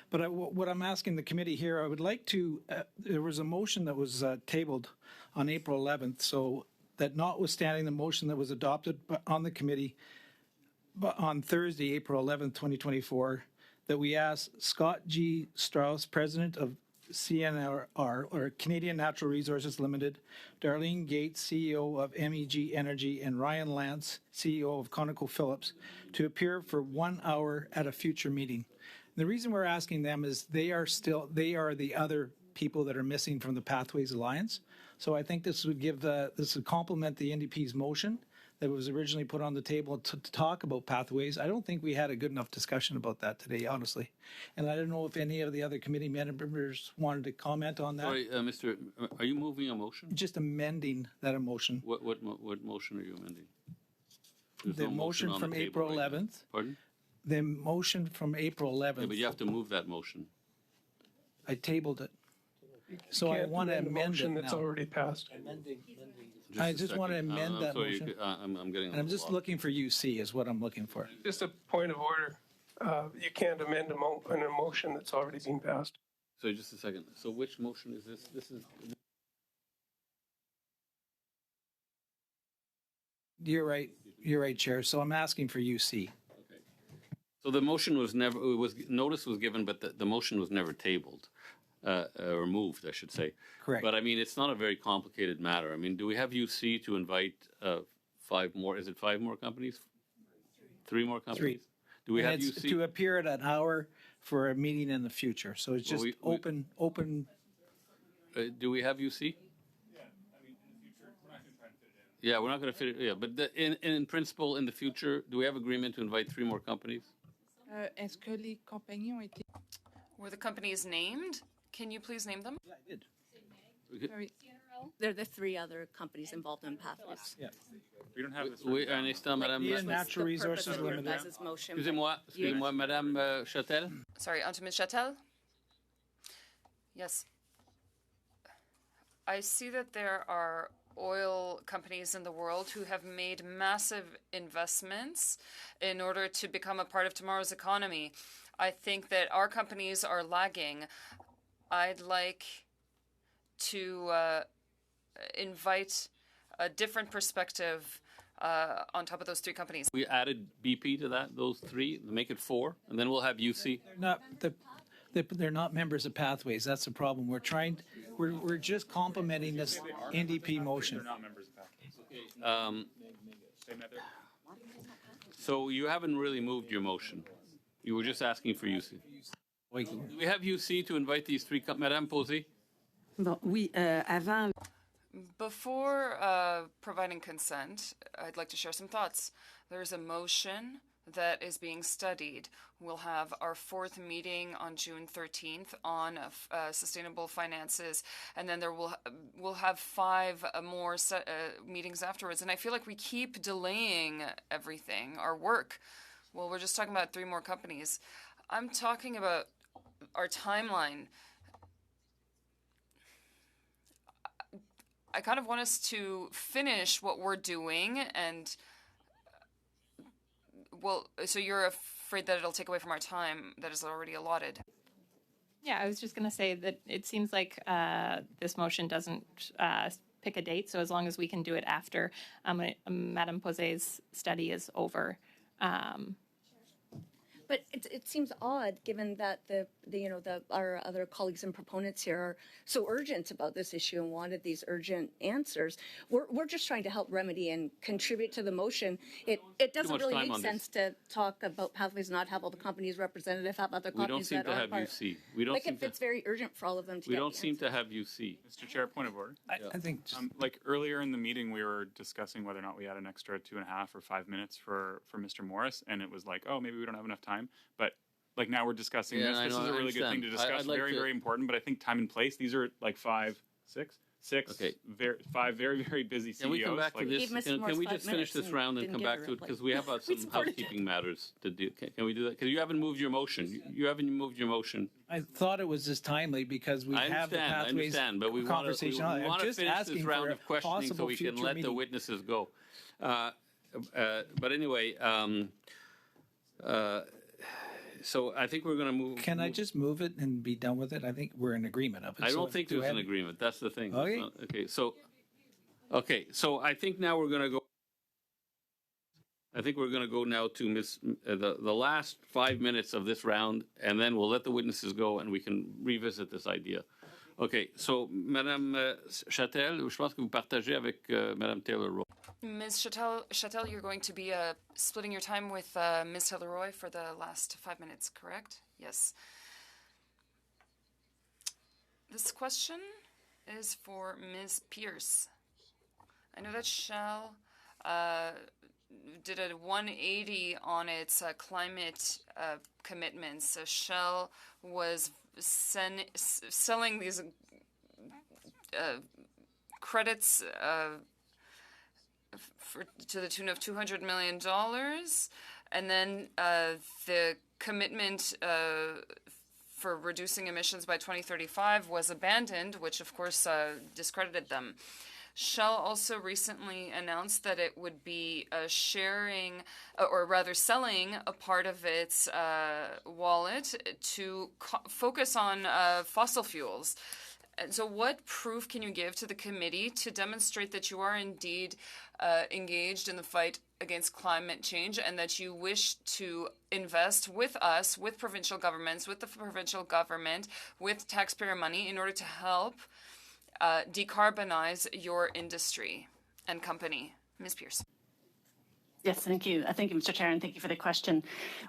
But what I'm asking the committee here, I would like to, there was a motion that was tabled on April 11th, so that notwithstanding the motion that was adopted on the committee on Thursday, April 11th, 2024, that we ask Scott G. Strauss, President of CNR, or Canadian Natural Resources Limited, Darlene Gates, CEO of MEG Energy, and Ryan Lance, CEO of ConocoPhillips, to appear for 1 hour at a future meeting. And the reason we're asking them is they are the other people that are missing from the Pathways Alliance. So I think this would complement the NDP's motion that was originally put on the table to talk about pathways. I don't think we had a good enough discussion about that today, honestly. And I don't know if any of the other committee members wanted to comment on that. Sorry, are you moving a motion? Just amending that motion. What motion are you amending? There's The no motion on from the table April right now. 11th. Pardon? The motion from April 11th. Yeah, but you have to move that motion. I tabled it. So I Can't want to amend a amend motion it that's now. already passed. I just want to amend that sorry, motion. I'm getting. And I'm just looking for UC is what I'm looking for. Just a point of order. You can't amend an emotion that's already been passed. So just a second. So which motion is this? This is. You're right, Chair. So I'm asking for UC. So the motion was never. Notice was given, but the motion was never tabled. Or moved, I should say. Correct. But I mean, it's not a very complicated matter. I mean, do we have UC to invite 5 more? Is it 5 more companies? 3 more companies? 3. Do we And have it's UC? to appear at an hour for a meeting in the future. So it's just open. Do we have UC? Yeah, we're not going to fit it. Yeah, but in principle, in the future, do we have agreement to invite 3 more companies? Est-ce que les compagnies ont été... Were the companies named? Can you please name them? Yeah, I did. They're the 3 other companies involved in Pathways. Yeah. We don't have this. Oui, un instant, Madame. Canadian Natural Resources Limited. Excusez-moi, Madame Châtel. Sorry, onto Ms. Châtel. Yes. I see that there are oil companies in the world who have made massive investments in order to become a part of tomorrow's economy. I think that our companies are lagging. I'd like to invite a different perspective on top of those 3 companies. We added BP to that, those 3, make it 4, and then we'll have UC. They're not members of Pathways. That's the problem. We're just complementing this NDP motion. They're not members of Pathways. So you haven't really moved your motion. You were just asking for UC. Do we have UC to invite these 3 companies? Madame Posey? Bon, oui, avant... Before providing consent, I'd like to share some thoughts. There's a motion that is being studied. We'll have our fourth meeting on June 13th on sustainable finances, and then we'll have 5 more meetings afterwards. And I feel like we keep delaying everything, our work. Well, we're just talking about 3 more companies. I'm talking about our timeline. I kind of want us to finish what we're doing and, well, so you're afraid that it'll take away from our time that is already allotted. Yeah, I was just going to say that it seems like this motion doesn't pick a date. So as long as we can do it after Madame Posé's study is over. But it seems odd, given that our other colleagues and proponents here are so urgent about this issue and wanted these urgent answers. We're just trying to help remedy and contribute to the motion. It doesn't really make sense to talk about pathways, not have all the companies represented, have other companies that aren't part. We don't like seem if to it's very urgent for all of them to We get don't the seem answer. to have UC. Mr. Chair, point of order. I think just, like earlier in the meeting, we were discussing whether or not we had an extra 2.5 or 5 minutes for Mr. Morris, and it was like, oh, maybe we don't have enough time. But like now we're discussing Yeah, this. I This know, is a I really good thing to understand. discuss. I'd like Very, to- very important. But I think time and place. These are like 5, 6. Okay. 5 very, very busy CEOs. Can we come back to like, this? Can we just finish this round and come back to it? Because we have some housekeeping matters to do. Can we do that? Because you haven't moved your motion. You haven't moved your motion. I thought it was just timely because we have the I pathways understand, but we want conversation on it. I'm to just finish asking this for round a of questioning so possible we can future let the meeting. witnesses go. But anyway, so I think we're going to move. Can I just move it and be done with it? I think we're in agreement of it. I So don't think do there's an have- agreement. That's the thing. Okay. Okay. So I think now we're going to go. I think we're going to go now to the last 5 minutes of this round, and then we'll let the witnesses go, and we can revisit this idea. Okay. So, Madame Châtel, je pense que vous partagez avec Madame Taylor-Roy. Ms. Châtel, you're going to be splitting your time with Ms. Taylor-Roy for the last 5 minutes, correct? Yes. This question is for Ms. Pierce. I know that Shell did a 180 on its climate commitments. Shell was selling these credits to the tune of $200 million, and then the commitment for reducing emissions by 2035 was abandoned, which of course discredited them. Shell also recently announced that it would be sharing, or rather selling, a part of its wallet to focus on fossil fuels. And so what proof can you give to the committee to demonstrate that you are indeed engaged in the fight against climate change and that you wish to invest with us, with provincial governments, with the provincial government, with taxpayer money in order to help decarbonize your industry and company? Ms. Pierce. Yes, thank you. Thank you, Mr. Chair, and thank you for the question.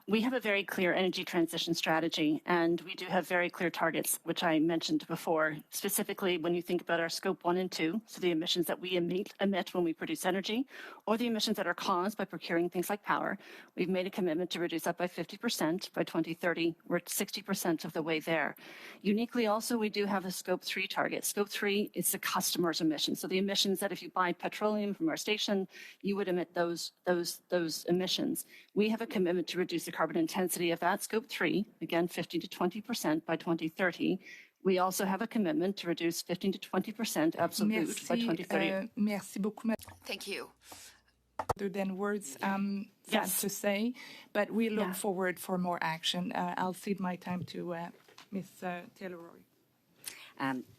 We have a very clear energy transition strategy, and we do have very clear targets, which I mentioned before. Specifically, when you think about our scope 1 and 2, so the emissions that we emit when we produce energy, or the emissions that are caused by procuring things like power, we've made a commitment to reduce that by 50% by 2030. We're at 60% of the way there. Uniquely also, we do have a scope 3 target. Scope 3 is the customer's emissions. So the emissions that if you buy petroleum from our station, you would emit those emissions. We have a commitment to reduce the carbon intensity of that scope 3, again, 15 to 20% by 2030. We also have a commitment to reduce 15 to 20% absolute by 2030. Merci beaucoup. Thank you. Other than words, Yes. to say, but we look forward for more action. I'll cede my time to Ms. Taylor-Roy.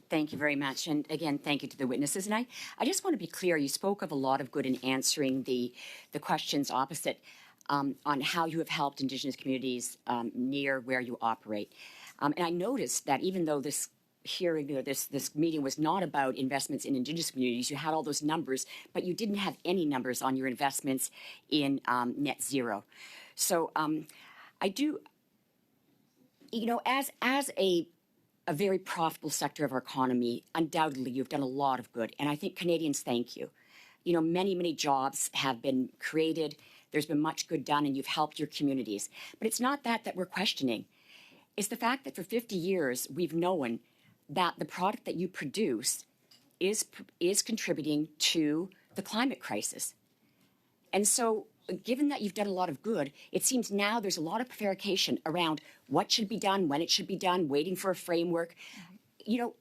Thank you very much. And again, thank you to the witnesses. And I just want to be clear, you spoke of a lot of good in answering the questions opposite on how you have helped Indigenous communities near where you operate. And I noticed that even though this hearing, this meeting was not about investments in Indigenous communities, you had all those numbers, but you didn't have any numbers on your investments in net zero. So I do, as a a very profitable sector of our economy. Undoubtedly, you've done a lot of good, and I think Canadians thank you. You know, many, many jobs have been created. There's been much good done, and you've helped your communities. But it's not that we're questioning. It's the fact that for 50 years, we've known that the product that you produce is contributing to the climate crisis. And so, given that you've done a lot of good, it seems now there's a lot of prevarication around what should be done, when it should be done, waiting for a framework. You know,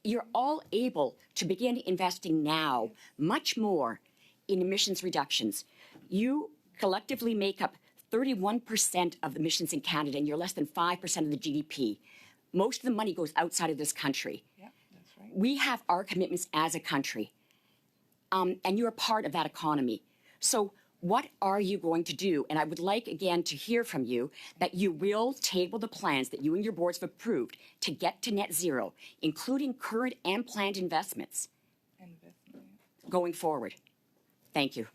you're all able to begin investing now much more in emissions reductions. You collectively make up 31% of the emissions in Canada, and you're less than 5% of the GDP. Most of the money goes outside of this country. Yeah, that's right. We have our commitments as a country, and you're a part of that economy. So what are you going to do? And I would like, again, to hear from you that you will table the plans that you and your boards have approved to get to net zero, including current and planned investments going forward. Thank you.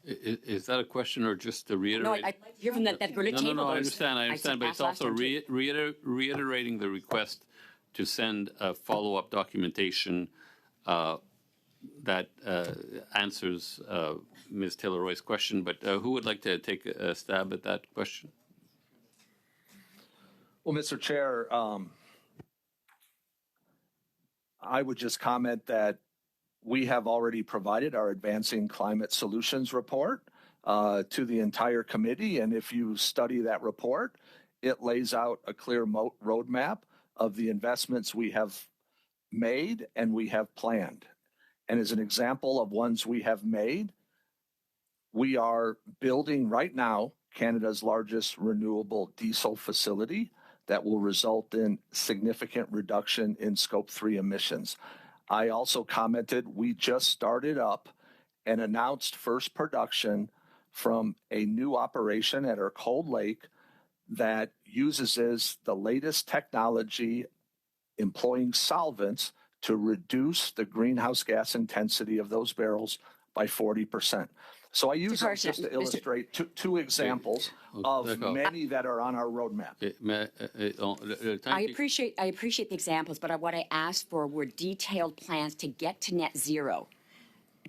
Is that a question or just to reiterate? No, I'd like to hear from that we're going to table No, I those. understand, but it's also reiterating the request to send follow-up documentation that answers Ms. Taylor-Roy's question. But who would like to take a stab at that question? Well, Mr. Chair, I would just comment that we have already provided our Advancing Climate Solutions report to the entire committee. And if you study that report, it lays out a clear roadmap of the investments we have made and we have planned. And as an example of ones we have made, we are building right now Canada's largest renewable diesel facility that will result in significant reduction in Scope 3 emissions. I also commented we just started up and announced first production from a new operation at our Cold Lake that uses the latest technology employing solvents to reduce the greenhouse gas intensity of those barrels by 40%. So I use that just to illustrate two examples of many that are on our roadmap. I appreciate the examples, but what I asked for were detailed plans to get to net zero,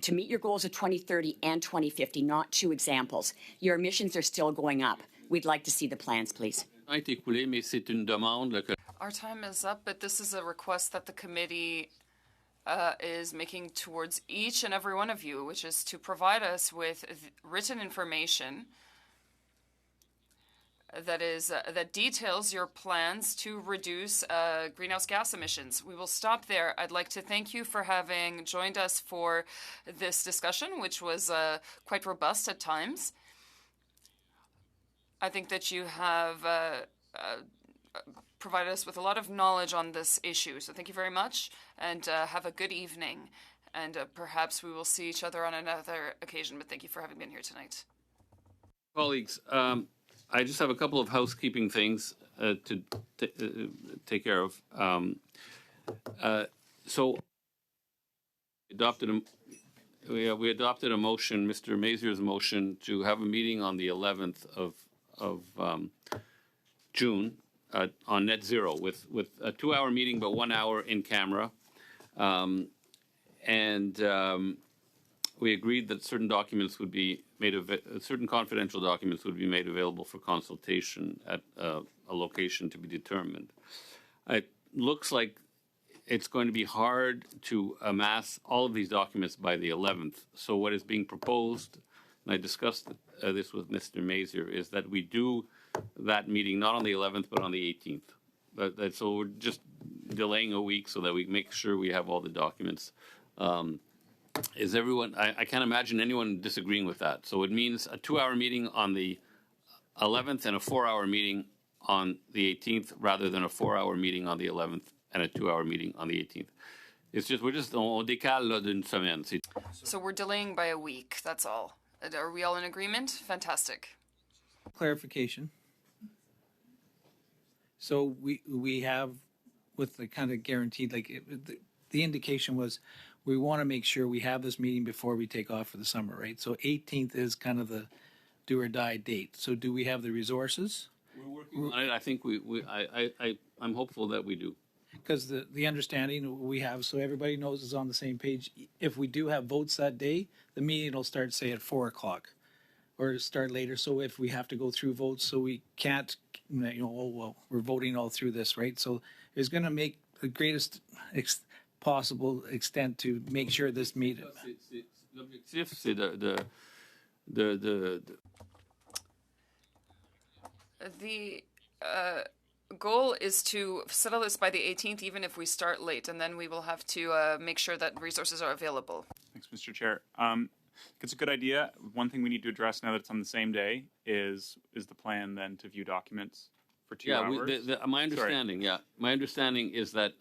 to meet your goals of 2030 and 2050, not two examples. Your emissions are still going up. We'd like to see the plans, please. Our time is up, but this is a request that the committee is making towards each and every one of you, which is to provide us with written information that details your plans to reduce greenhouse gas emissions. We will stop there. I'd like to thank you for having joined us for this discussion, which was quite robust at times. I think that you have provided us with a lot of knowledge on this issue. So thank you very much, and have a good evening. And perhaps we will see each other on another occasion, but thank you for having been here tonight. Colleagues, I just have a couple of housekeeping things to take care of. So we adopted a motion, Mr. Mazier's motion, to have a meeting on the 11th of June on net zero with a 2-hour meeting, but 1 hour in camera. We agreed that certain documents would be certain confidential documents would be made available for consultation at a location to be determined. It looks like it's going to be hard to amass all of these documents by the 11th. So what is being proposed, and I discussed this with Mr. Mazier, is that we do that meeting not on the 11th, but on the 18th. So we're just delaying a week so that we make sure we have all the documents. Is everyone, I can't imagine anyone disagreeing with that. So it means a 2-hour meeting on the 11th and a 4-hour meeting on the 18th, rather than a 4-hour meeting on the 11th and a 2-hour meeting on the 18th. It's just, on décale là d'une semaine. So we're delaying by a week, that's all. Are we all in agreement? Fantastic. Clarification. So we have, with the kind of guaranteed, the indication was we want to make sure we have this meeting before we take off for the summer, right? So 18th is kind of the do or die date. So do we have the resources? We're I think I'm hopeful that we do. Because the understanding we have, so everybody knows is on the same page. If we do have votes that day, the meeting will start, say, at 4:00 or start later. So if we have to go through votes, so we can't, oh, well, we're voting all through this, right? So it's going to make the greatest possible extent to make sure this meeting. L'objectif, c'est The goal is to settle this by the 18th, even if we start late, and then we will have to make sure that resources are available. Thanks, Mr. Chair. It's a good idea. One thing we need to address now that it's on the same day is the plan then to view documents for 2 hours. My understanding is that,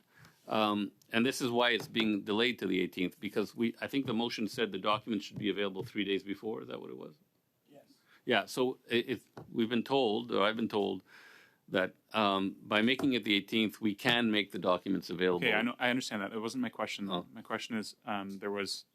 and this is why it's being delayed to the 18th, because I think the motion said the documents should be available 3 days before. Is that what it was? Yes. Yeah. So we've been told, or I've been told, that by making it the 18th, we can make the documents available. Okay, I understand that. It wasn't my question. Oh. My question is, there was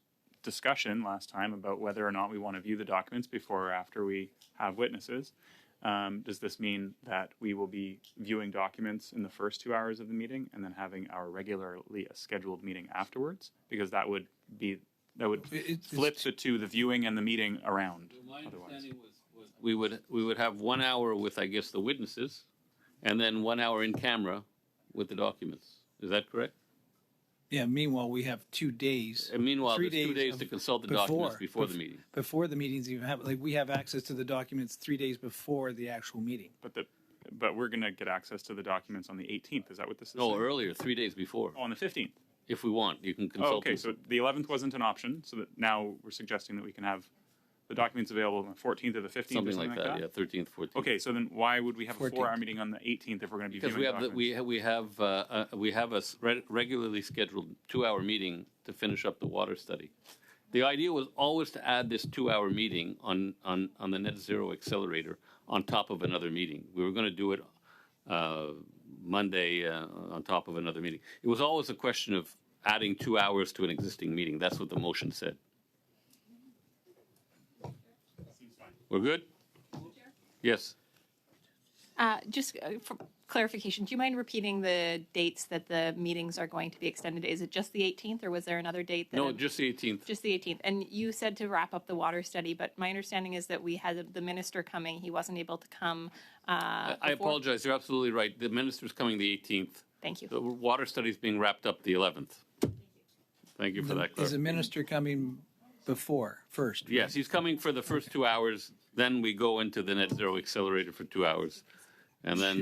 discussion last time about whether or not we want to view the documents before or after we have witnesses. Does this mean that we will be viewing documents in the first 2 hours of the meeting and then having our regularly scheduled meeting afterwards? Because that would flip it to the viewing and the meeting around. My understanding was we would have 1 hour with, I guess, the witnesses, and then 1 hour in camera with the documents. Is that correct? Yeah, meanwhile, we have 2 days. And meanwhile, there's 2 days to consult the documents before the meeting. Before the meetings even happen, like we have access to the documents 3 days before the actual meeting. But we're going to get access to the documents on the 18th. Is that what this is? No, saying? earlier, 3 days before. Oh, on the 15th. If we want, you can consult. Oh, okay, them. so the 11th wasn't an option, so that now we're suggesting that we can have the documents available on the 14th or the 15th something or something like that. Yeah, 13th, 14th. Okay, so then why would we have 14th. a 4-hour meeting on the 18th if we're going to be Because viewing documents? we have a regularly scheduled 2-hour meeting to finish up the water study. The idea was always to add this 2-hour meeting on the net zero accelerator on top of another meeting. We were going to do it Monday on top of another meeting. It was always a question of adding 2 hours to an existing meeting. That's what the motion said. We're good? Yes. Just for clarification, do you mind repeating the dates that the meetings are going to be extended? Is it just the 18th, or was there another date? No, just the 18th. Just the 18th. And you said to wrap up the water study, but my understanding is that we had the minister coming. He wasn't able to come. I apologize. You're absolutely right. The minister's coming the 18th. Thank you. The water study is being wrapped up the 11th. Thank you for that. Is the minister coming first? Right? Yes, he's coming for the first 2 hours. Then we go into the net zero accelerator for 2 hours. And then